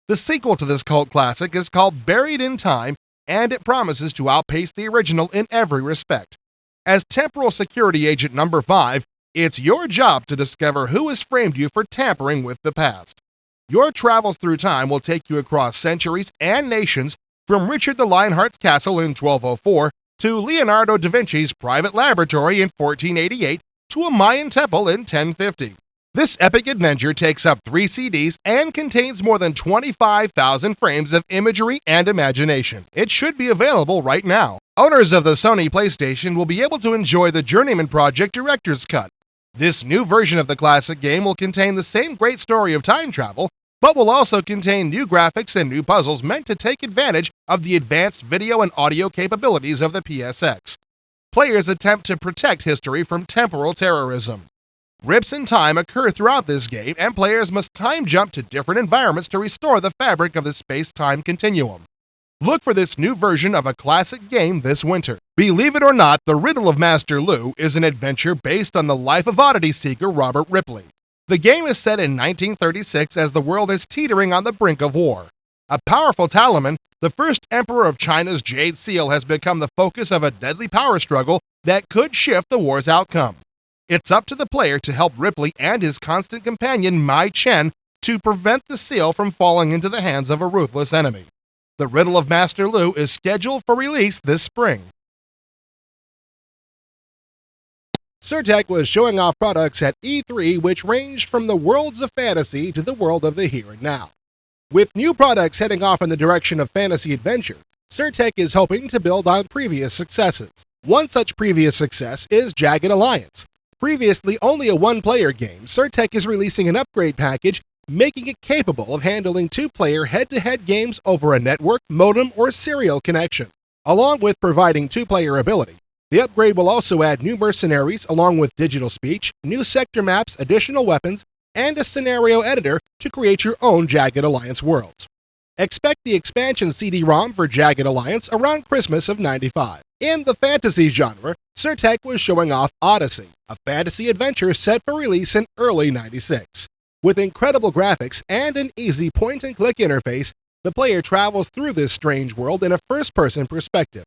The sequel to this cult classic is called Buried in Time, and it promises to outpace the original in every respect. As Temporal Security Agent Number 5, it's your job to discover who has framed you for tampering with the past. Your travels through time will take you across centuries and nations, from Richard the Lionheart's castle in 1204 to Leonardo da Vinci's private laboratory in 1488 to a Mayan temple in 1050. This epic adventure takes up 3 CDs and contains more than 25,000 frames of imagery and imagination. It should be available right now. Owners of the Sony PlayStation will be able to enjoy the Journeyman Project Director's Cut. This new version of the classic game will contain the same great story of time travel, but will also contain new graphics and new puzzles meant to take advantage of the advanced video and audio capabilities of the PSX. Players attempt to protect history from temporal terrorism. Rips in time occur throughout this game, and players must time jump to different environments to restore the fabric of the space-time continuum. Look for this new version of a classic game this winter. Believe it or not, The Riddle of Master Lu is an adventure based on the life of oddity seeker Robert Ripley. The game is set in 1936 as the world is teetering on the brink of war. A powerful Talaman, the first emperor of China's Jade Seal, has become the focus of a deadly power struggle that could shift the war's outcome. It's up to the player to help Ripley and his constant companion Mai Chen to prevent the seal from falling into the hands of a ruthless enemy. The Riddle of Master Lu is scheduled for release this spring. SirTech was showing off products at E3 which ranged from the worlds of fantasy to the world of the here and now. With new products heading off in the direction of fantasy adventure, SirTech is hoping to build on previous successes. One such previous success is Jagged Alliance. Previously only a one-player game, SirTech is releasing an upgrade package making it capable of handling 2-player head-to-head games over a network, modem, or serial connection. Along with providing 2-player ability, the upgrade will also add new mercenaries along with digital speech, new sector maps, additional weapons, and a scenario editor to create your own Jagged Alliance worlds. Expect the expansion CD-ROM for Jagged Alliance around Christmas of '95. In the fantasy genre, SirTech was showing off Odyssey, a fantasy adventure set for release in early '96. With incredible graphics and an easy point-and-click interface, the player travels through this strange world in a first-person perspective.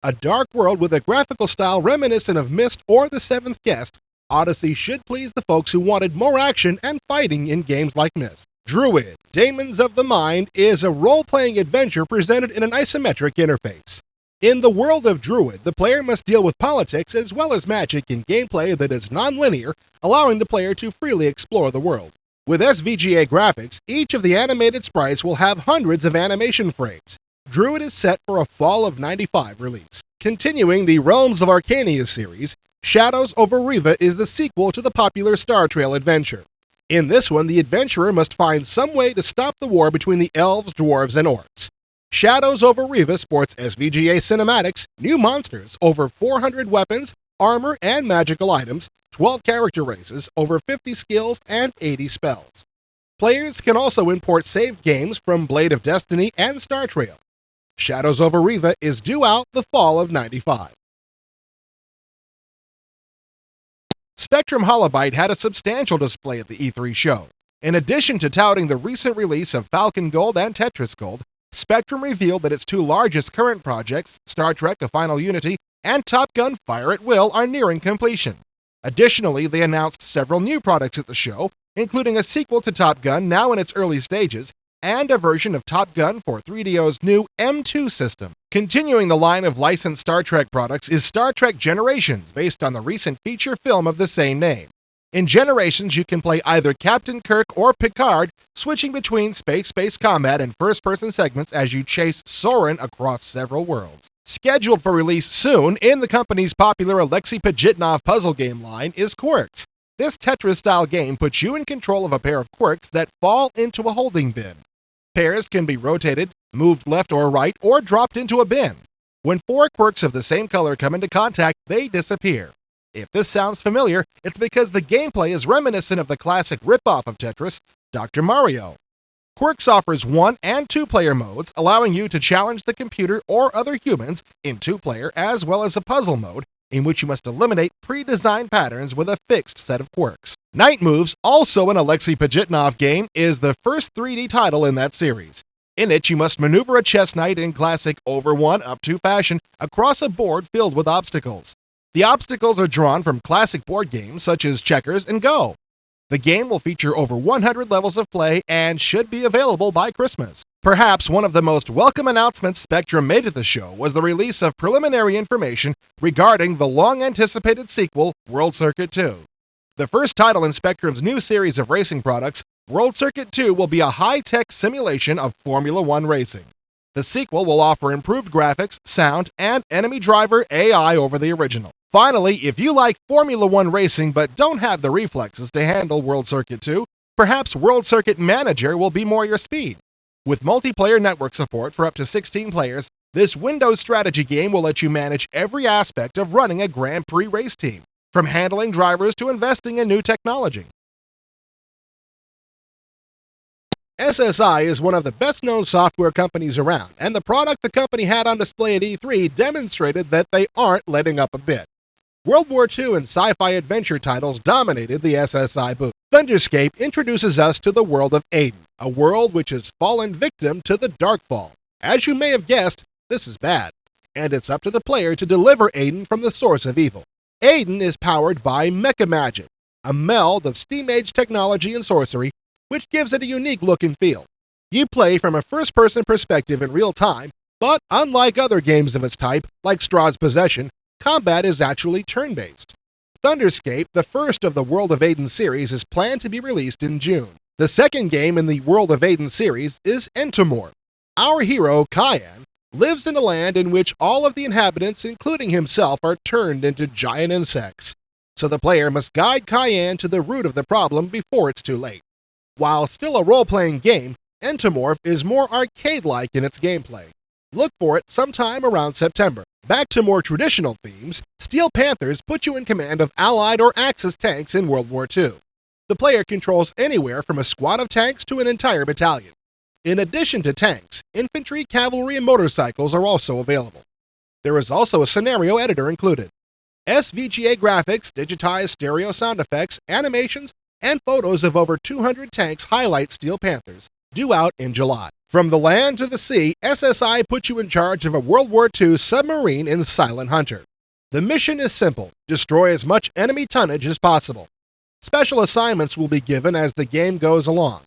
A dark world with a graphical style reminiscent of Myst or The Seventh Guest, Odyssey should please the folks who wanted more action and fighting in games like Myst. Druid, Daemons of the Mind is a role-playing adventure presented in an isometric interface. In the world of Druid, the player must deal with politics as well as magic in gameplay that is non-linear, allowing the player to freely explore the world. With SVGA graphics, each of the animated sprites will have hundreds of animation frames. Druid is set for a fall of '95 release. Continuing the Realms of Arcania series, Shadows over Riva is the sequel to the popular Star Trail adventure. In this one, the adventurer must find some way to stop the war between the elves, dwarves, and orcs. Shadows over Riva sports SVGA cinematics, new monsters, over 400 weapons, armor, and magical items, 12 character races, over 50 skills, and 80 spells. Players can also import saved games from Blade of Destiny and Star Trail. Shadows over Riva is due out the fall of '95. Spectrum Holobyte had a substantial display at the E3 show. In addition to touting the recent release of Falcon Gold and Tetris Gold, Spectrum revealed that its two largest current projects, Star Trek: A Final Unity and Top Gun: Fire at Will, are nearing completion. Additionally, they announced several new products at the show, including a sequel to Top Gun now in its early stages, and a version of Top Gun for 3DO's new M2 system. Continuing the line of licensed Star Trek products is Star Trek Generations, based on the recent feature film of the same name. In Generations, you can play either Captain Kirk or Picard, switching between space-based combat and first-person segments as you chase Soren across several worlds. Scheduled for release soon in the company's popular Alexei Pajitnov puzzle game line is Quirks. This Tetris-style game puts you in control of a pair of quirks that fall into a holding bin. Pairs can be rotated, moved left or right, or dropped into a bin. When four quirks of the same color come into contact, they disappear. If this sounds familiar, it's because the gameplay is reminiscent of the classic ripoff of Tetris, Dr. Mario. Quirks offers 1- and 2-player modes, allowing you to challenge the computer or other humans in 2-player, as well as a puzzle mode, in which you must eliminate pre-designed patterns with a fixed set of quirks. Night Moves, also an Alexei Pajitnov game, is the first 3D title in that series. In it, you must maneuver a chess knight in classic over 1 up 2 fashion across a board filled with obstacles. The obstacles are drawn from classic board games such as checkers and Go. The game will feature over 100 levels of play and should be available by Christmas. Perhaps one of the most welcome announcements Spectrum made at the show was the release of preliminary information regarding the long-anticipated sequel, World Circuit 2. The first title in Spectrum's new series of racing products, World Circuit 2 will be a high-tech simulation of Formula One racing. The sequel will offer improved graphics, sound, and enemy driver AI over the original. Finally, if you like Formula One racing but don't have the reflexes to handle World Circuit 2, perhaps World Circuit Manager will be more your speed. With multiplayer network support for up to 16 players, this Windows strategy game will let you manage every aspect of running a Grand Prix race team, from handling drivers to investing in new technology. SSI is one of the best-known software companies around, and the product the company had on display at E3 demonstrated that they aren't letting up a bit. World War II and sci-fi adventure titles dominated the SSI booth. Thunderscape introduces us to the world of Aiden, a world which has fallen victim to the Darkfall. As you may have guessed, this is bad, and it's up to the player to deliver Aiden from the source of evil. Aiden is powered by Mecha Magic, a meld of steam-age technology and sorcery, which gives it a unique look and feel. You play from a first-person perspective in real time, but unlike other games of its type, like Strahd's Possession, combat is actually turn-based. Thunderscape, the first of the World of Aiden series, is planned to be released in June. The second game in the World of Aiden series is Entomorph. Our hero, Cayenne, lives in a land in which all of the inhabitants, including himself, are turned into giant insects. So the player must guide Cayenne to the root of the problem before it's too late. While still a role-playing game, Entomorph is more arcade-like in its gameplay. Look for it sometime around September. Back to more traditional themes, Steel Panthers put you in command of Allied or Axis tanks in World War II. The player controls anywhere from a squad of tanks to an entire battalion. In addition to tanks, infantry, cavalry, and motorcycles are also available. There is also a scenario editor included. SVGA graphics, digitized stereo sound effects, animations, and photos of over 200 tanks highlight Steel Panthers, due out in July. From the land to the sea, SSI puts you in charge of a World War II submarine in Silent Hunter. The mission is simple: destroy as much enemy tonnage as possible. Special assignments will be given as the game goes along.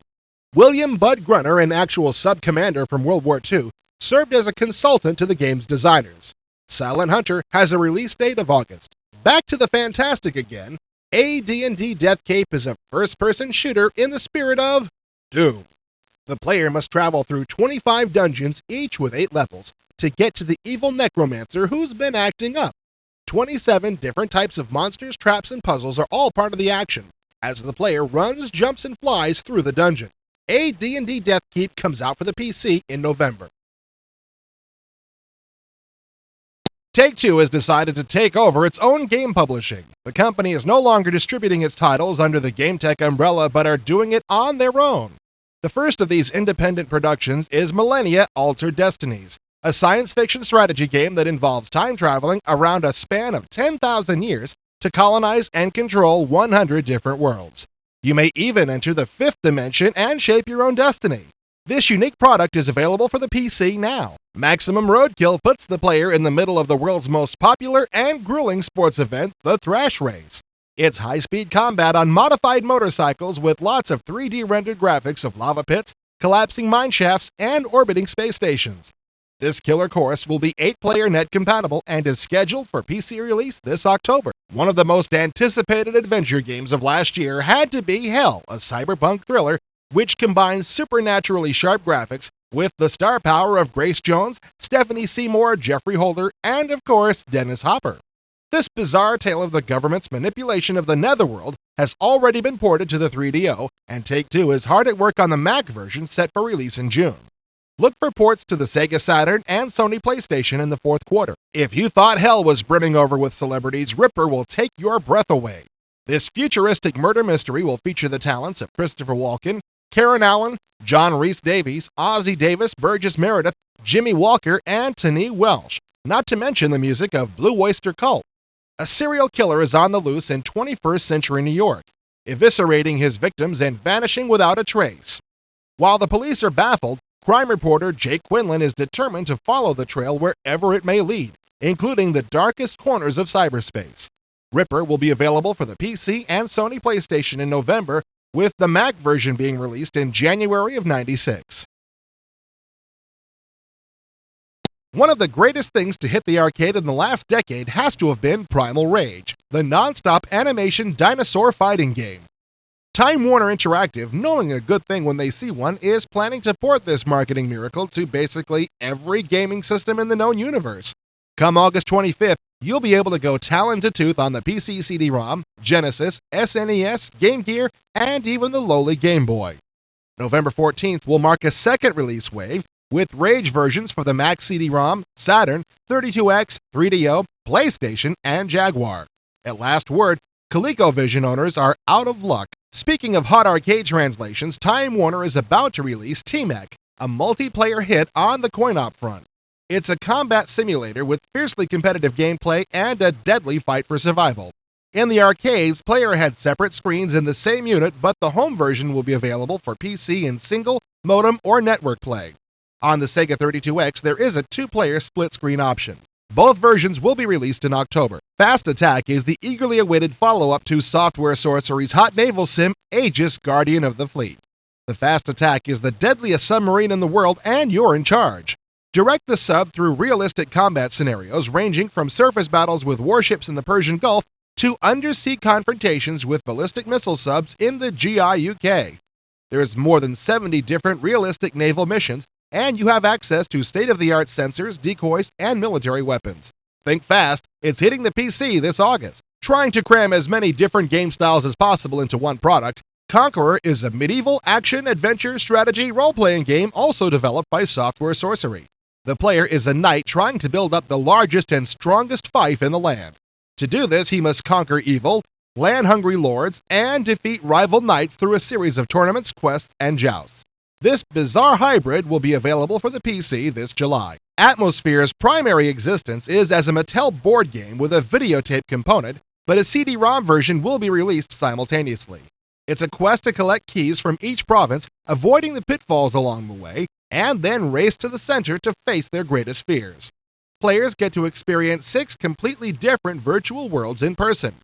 William Bud Grunner, an actual sub-commander from World War II, served as a consultant to the game's designers. Silent Hunter has a release date of August. Back to the fantastic again, AD&D Death Cape is a first-person shooter in the spirit of Doom. The player must travel through 25 dungeons, each with 8 levels, to get to the evil necromancer who's been acting up. 27 different types of monsters, traps, and puzzles are all part of the action, as the player runs, jumps, and flies through the dungeon. AD&D Deathkeep comes out for the PC in November. Take-Two has decided to take over its own game publishing. The company is no longer distributing its titles under the GameTek umbrella, but are doing it on their own. The first of these independent productions is Millennia Altered Destinies, a science fiction strategy game that involves time traveling around a span of 10,000 years to colonize and control 100 different worlds. You may even enter the fifth dimension and shape your own destiny. This unique product is available for the PC now. Maximum Roadkill puts the player in the middle of the world's most popular and grueling sports event, the Thrash Race. It's high-speed combat on modified motorcycles with lots of 3D rendered graphics of lava pits, collapsing mine shafts, and orbiting space stations. This killer course will be 8-player net compatible and is scheduled for PC release this October. One of the most anticipated adventure games of last year had to be Hell, a cyberpunk thriller which combines supernaturally sharp graphics with the star power of Grace Jones, Stephanie Seymour, Jeffrey Holder, and of course, Dennis Hopper. This bizarre tale of the government's manipulation of the Netherworld has already been ported to the 3DO, and Take-Two is hard at work on the Mac version set for release in June. Look for ports to the Sega Saturn and Sony PlayStation in the fourth quarter. If you thought Hell was brimming over with celebrities, Ripper will take your breath away. This futuristic murder mystery will feature the talents of Christopher Walken, Karen Allen, John Rhys-Davies, Ozzie Davis, Burgess Meredith, Jimmy Walker, and Tani Welsh, not to mention the music of Blue Oyster Cult. A serial killer is on the loose in 21st century New York, eviscerating his victims and vanishing without a trace. While the police are baffled, crime reporter Jake Quinlan is determined to follow the trail wherever it may lead, including the darkest corners of cyberspace. Ripper will be available for the PC and Sony PlayStation in November, with the Mac version being released in January of '96. One of the greatest things to hit the arcade in the last decade has to have been Primal Rage, the non-stop animation dinosaur fighting game. Time Warner Interactive, knowing a good thing when they see one, is planning to port this marketing miracle to basically every gaming system in the known universe. Come August 25th, you'll be able to go talon to tooth on the PC CD-ROM, Genesis, SNES, Game Gear, and even the lowly Game Boy. November 14th will mark a second release wave, with Rage versions for the Mac CD-ROM, Saturn, 32X, 3DO, PlayStation, and Jaguar. At last word, ColecoVision owners are out of luck. Speaking of hot arcade translations, Time Warner is about to release T-Mech, a multiplayer hit on the coin-op front. It's a combat simulator with fiercely competitive gameplay and a deadly fight for survival. In the arcades, players had separate screens in the same unit, but the home version will be available for PC in single, modem, or network play. On the Sega 32X, there is a 2-player split-screen option. Both versions will be released in October. Fast Attack is the eagerly awaited follow-up to Software Sorcery's hot naval sim, Aegis Guardian of the Fleet. The Fast Attack is the deadliest submarine in the world, and you're in charge. Direct the sub through realistic combat scenarios ranging from surface battles with warships in the Persian Gulf to undersea confrontations with ballistic missile subs in the GIUK. There's more than 70 different realistic naval missions, and you have access to state-of-the-art sensors, decoys, and military weapons. Think fast, it's hitting the PC this August. Trying to cram as many different game styles as possible into one product, Conqueror is a medieval action, adventure, strategy, role-playing game also developed by Software Sorcery. The player is a knight trying to build up the largest and strongest fief in the land. To do this, he must conquer evil, land-hungry lords, and defeat rival knights through a series of tournaments, quests, and jousts. This bizarre hybrid will be available for the PC this July. Atmosphere's primary existence is as a Mattel board game with a videotape component, but a CD-ROM version will be released simultaneously. It's a quest to collect keys from each province, avoiding the pitfalls along the way, and then race to the center to face their greatest fears. Players get to experience 6 completely different virtual worlds in person.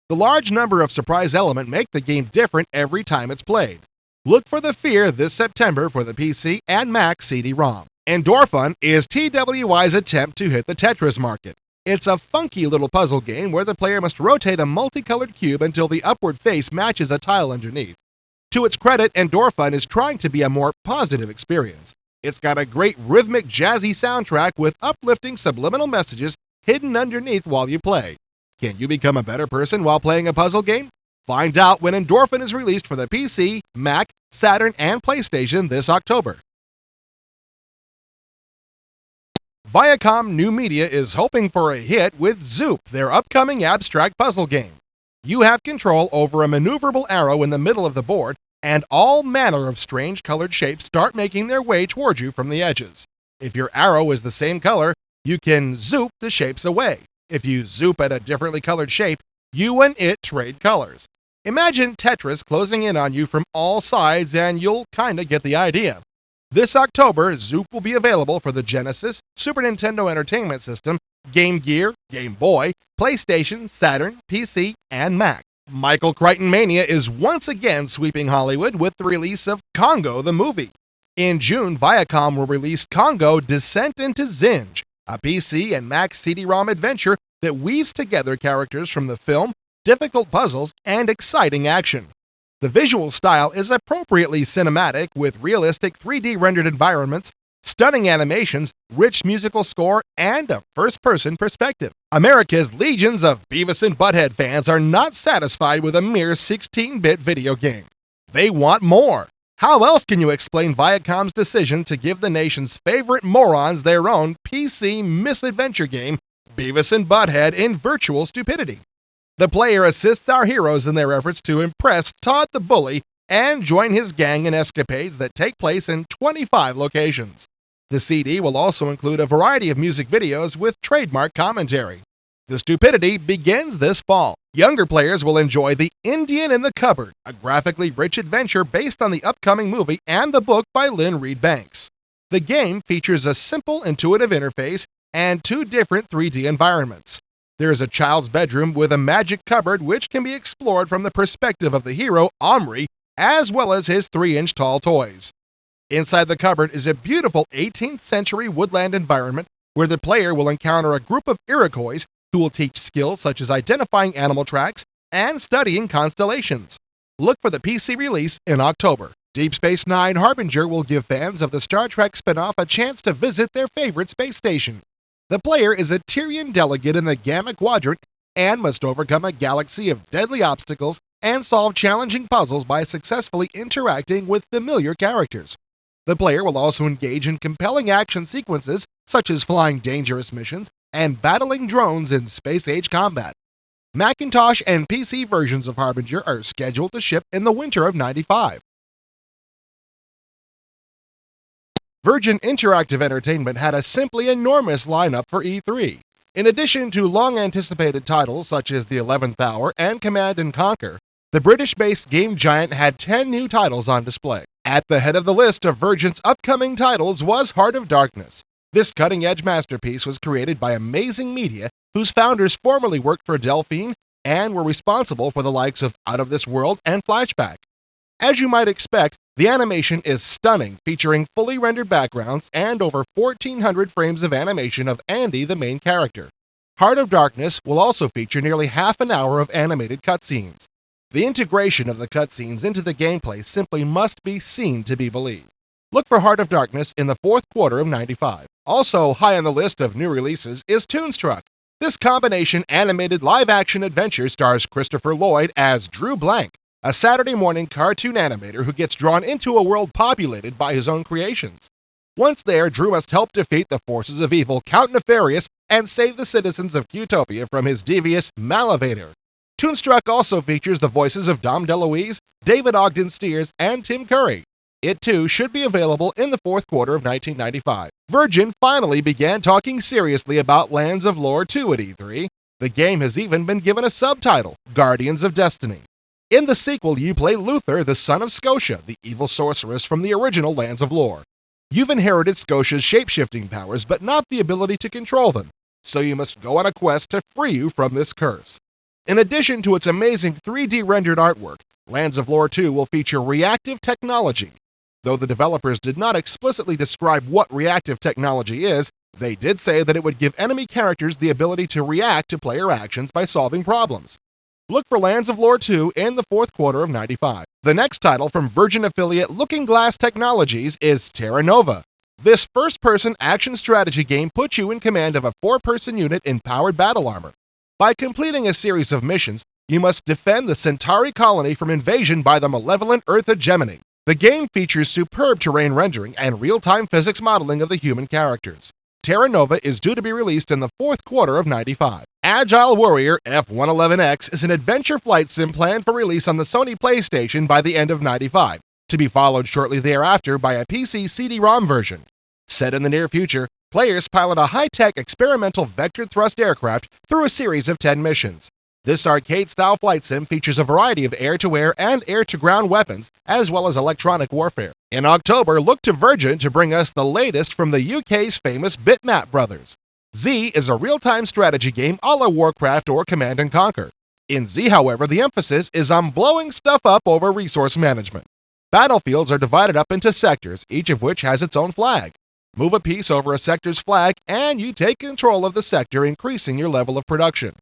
The large number of surprise elements make the game different every time it's played. Look for The Fear this September for the PC and Mac CD-ROM. Endorphin is TWI's attempt to hit the Tetris market. It's a funky little puzzle game where the player must rotate a multicolored cube until the upward face matches a tile underneath. To its credit, Endorphin is trying to be a more positive experience. It's got a great rhythmic, jazzy soundtrack with uplifting subliminal messages hidden underneath while you play. Can you become a better person while playing a puzzle game? Find out when Endorphin is released for the PC, Mac, Saturn, and PlayStation this October. Viacom New Media is hoping for a hit with Zoop, their upcoming abstract puzzle game. You have control over a maneuverable arrow in the middle of the board, and all manner of strange colored shapes start making their way toward you from the edges. If your arrow is the same color, you can zoop the shapes away. If you zoop at a differently colored shape, you and it trade colors. Imagine Tetris closing in on you from all sides, and you'll kinda get the idea. This October, Zoop will be available for the Genesis, Super Nintendo Entertainment System, Game Gear, Game Boy, PlayStation, Saturn, PC, and Mac. Michael Crichton Mania is once again sweeping Hollywood with the release of Congo the Movie. In June, Viacom will release Congo Descent into Zinj, a PC and Mac CD-ROM adventure that weaves together characters from the film, difficult puzzles, and exciting action. The visual style is appropriately cinematic with realistic 3D rendered environments, stunning animations, rich musical score, and a first-person perspective. America's legions of Beavis and Butthead fans are not satisfied with a mere 16-bit video game. They want more. How else can you explain Viacom's decision to give the nation's favorite morons their own PC misadventure game, Beavis and Butthead in Virtual Stupidity? The player assists our heroes in their efforts to impress Todd the Bully and join his gang in escapades that take place in 25 locations. The CD will also include a variety of music videos with trademark commentary. The stupidity begins this fall. Younger players will enjoy The Indian in the Cupboard, a graphically rich adventure based on the upcoming movie and the book by Lynn Reed Banks. The game features a simple, intuitive interface and 2 different 3D environments. There is a child's bedroom with a magic cupboard which can be explored from the perspective of the hero, Omri, as well as his 3-inch tall toys. Inside the cupboard is a beautiful 18th century woodland environment where the player will encounter a group of Iroquois who will teach skills such as identifying animal tracks and studying constellations. Look for the PC release in October. Deep Space Nine Harbinger will give fans of the Star Trek spin-off a chance to visit their favorite space station. The player is a Tyrian delegate in the Gamma Quadrant and must overcome a galaxy of deadly obstacles and solve challenging puzzles by successfully interacting with familiar characters. The player will also engage in compelling action sequences such as flying dangerous missions and battling drones in space-age combat. Macintosh and PC versions of Harbinger are scheduled to ship in the winter of '95. Virgin Interactive Entertainment had a simply enormous lineup for E3. In addition to long-anticipated titles such as The 11th Hour and Command & Conquer, the British-based game giant had 10 new titles on display. At the head of the list of Virgin's upcoming titles was Heart of Darkness. This cutting-edge masterpiece was created by Amazing Media, whose founders formerly worked for Delphine and were responsible for the likes of Out of This World and Flashback. As you might expect, the animation is stunning, featuring fully rendered backgrounds and over 1,400 frames of animation of Andy, the main character. Heart of Darkness will also feature nearly half an hour of animated cutscenes. The integration of the cutscenes into the gameplay simply must be seen to be believed. Look for Heart of Darkness in the fourth quarter of '95. Also high on the list of new releases is Toonstruck. This combination animated live-action adventure stars Christopher Lloyd as Drew Blank, a Saturday morning cartoon animator who gets drawn into a world populated by his own creations. Once there, Drew must help defeat the forces of evil Count Nefarious and save the citizens of Qtopia from his devious Malevator. Toonstruck also features the voices of Dom DeLuise, David Ogden Stiers, and Tim Curry. It too should be available in the fourth quarter of 1995. Virgin finally began talking seriously about Lands of Lore 2 at E3. The game has even been given a subtitle, Guardians of Destiny. In the sequel, you play Luther, the son of Scotia, the evil sorceress from the original Lands of Lore. You've inherited Scotia's shape-shifting powers, but not the ability to control them, so you must go on a quest to free you from this curse. In addition to its amazing 3D rendered artwork, Lands of Lore 2 will feature reactive technology. Though the developers did not explicitly describe what reactive technology is, they did say that it would give enemy characters the ability to react to player actions by solving problems. Look for Lands of Lore 2 in the fourth quarter of '95. The next title from Virgin affiliate Looking Glass Technologies is Terra Nova. This first-person action strategy game puts you in command of a 4-person unit in powered battle armor. By completing a series of missions, You must defend the Centauri colony from invasion by the malevolent Earth Hegemony. The game features superb terrain rendering and real-time physics modeling of the human characters. Terra Nova is due to be released in the fourth quarter of '95. Agile Warrior F-111X is an adventure flight sim planned for release on the Sony PlayStation by the end of '95, to be followed shortly thereafter by a PC CD-ROM version. Set in the near future, players pilot a high-tech experimental vectored thrust aircraft through a series of 10 missions. This arcade-style flight sim features a variety of air-to-air and air-to-ground weapons, as well as electronic warfare. In October, look to Virgin to bring us the latest from the UK's famous Bitmap brothers. Z is a real-time strategy game a la Warcraft or Command & Conquer. In Z, however, the emphasis is on blowing stuff up over resource management. Battlefields are divided up into sectors, each of which has its own flag. Move a piece over a sector's flag, and you take control of the sector, increasing your level of production.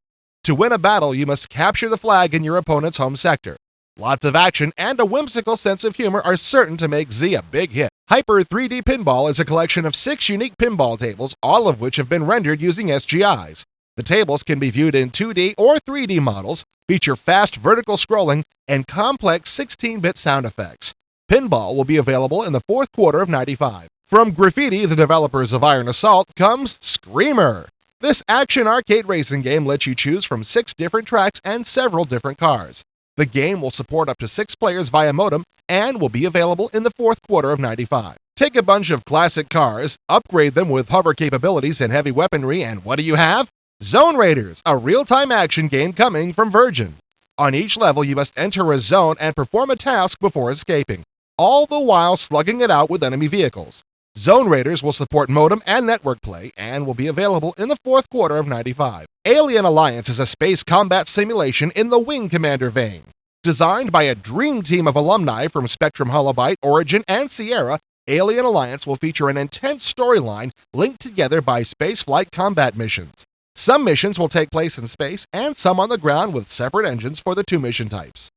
To win a battle, you must capture the flag in your opponent's home sector. Lots of action and a whimsical sense of humor are certain to make Z a big hit. Hyper 3D Pinball is a collection of 6 unique pinball tables, all of which have been rendered using SGIs. The tables can be viewed in 2D or 3D models, feature fast vertical scrolling, and complex 16-bit sound effects. Pinball will be available in the fourth quarter of '95. From Graffiti, the developers of Iron Assault, comes Screamer. This action arcade racing game lets you choose from 6 different tracks and several different cars. The game will support up to 6 players via modem and will be available in the fourth quarter of '95. Take a bunch of classic cars, upgrade them with hover capabilities and heavy weaponry, and what do you have? Zone Raiders, a real-time action game coming from Virgin. On each level, you must enter a zone and perform a task before escaping, all the while slugging it out with enemy vehicles. Zone Raiders will support modem and network play and will be available in the fourth quarter of '95. Alien Alliance is a space combat simulation in the Wing Commander vein. Designed by a dream team of alumni from Spectrum, Holobyte, Origin, and Sierra, Alien Alliance will feature an intense storyline linked together by spaceflight combat missions. Some missions will take place in space and some on the ground with separate engines for the 2 mission types.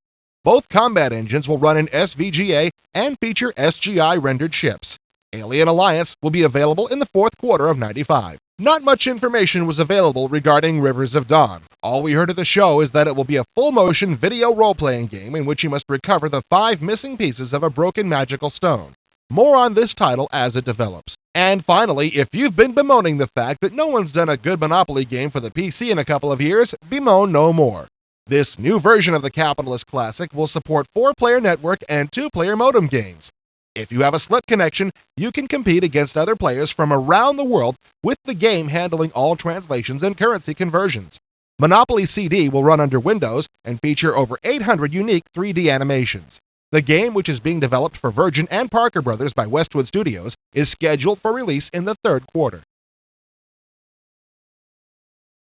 Both combat engines will run in SVGA and feature SGI rendered ships. Alien Alliance will be available in the fourth quarter of '95. Not much information was available regarding Rivers of Dawn. All we heard of the show is that it will be a full-motion video role-playing game in which you must recover the 5 missing pieces of a broken magical stone. More on this title as it develops. And finally, if you've been bemoaning the fact that no one's done a good Monopoly game for the PC in a couple of years, bemoan no more. This new version of the Capitalist Classic will support 4-player network and 2-player modem games. If you have a slip connection, you can compete against other players from around the world, with the game handling all translations and currency conversions. Monopoly CD will run under Windows and feature over 800 unique 3D animations. The game, which is being developed for Virgin and Parker Brothers by Westwood Studios, is scheduled for release in the third quarter.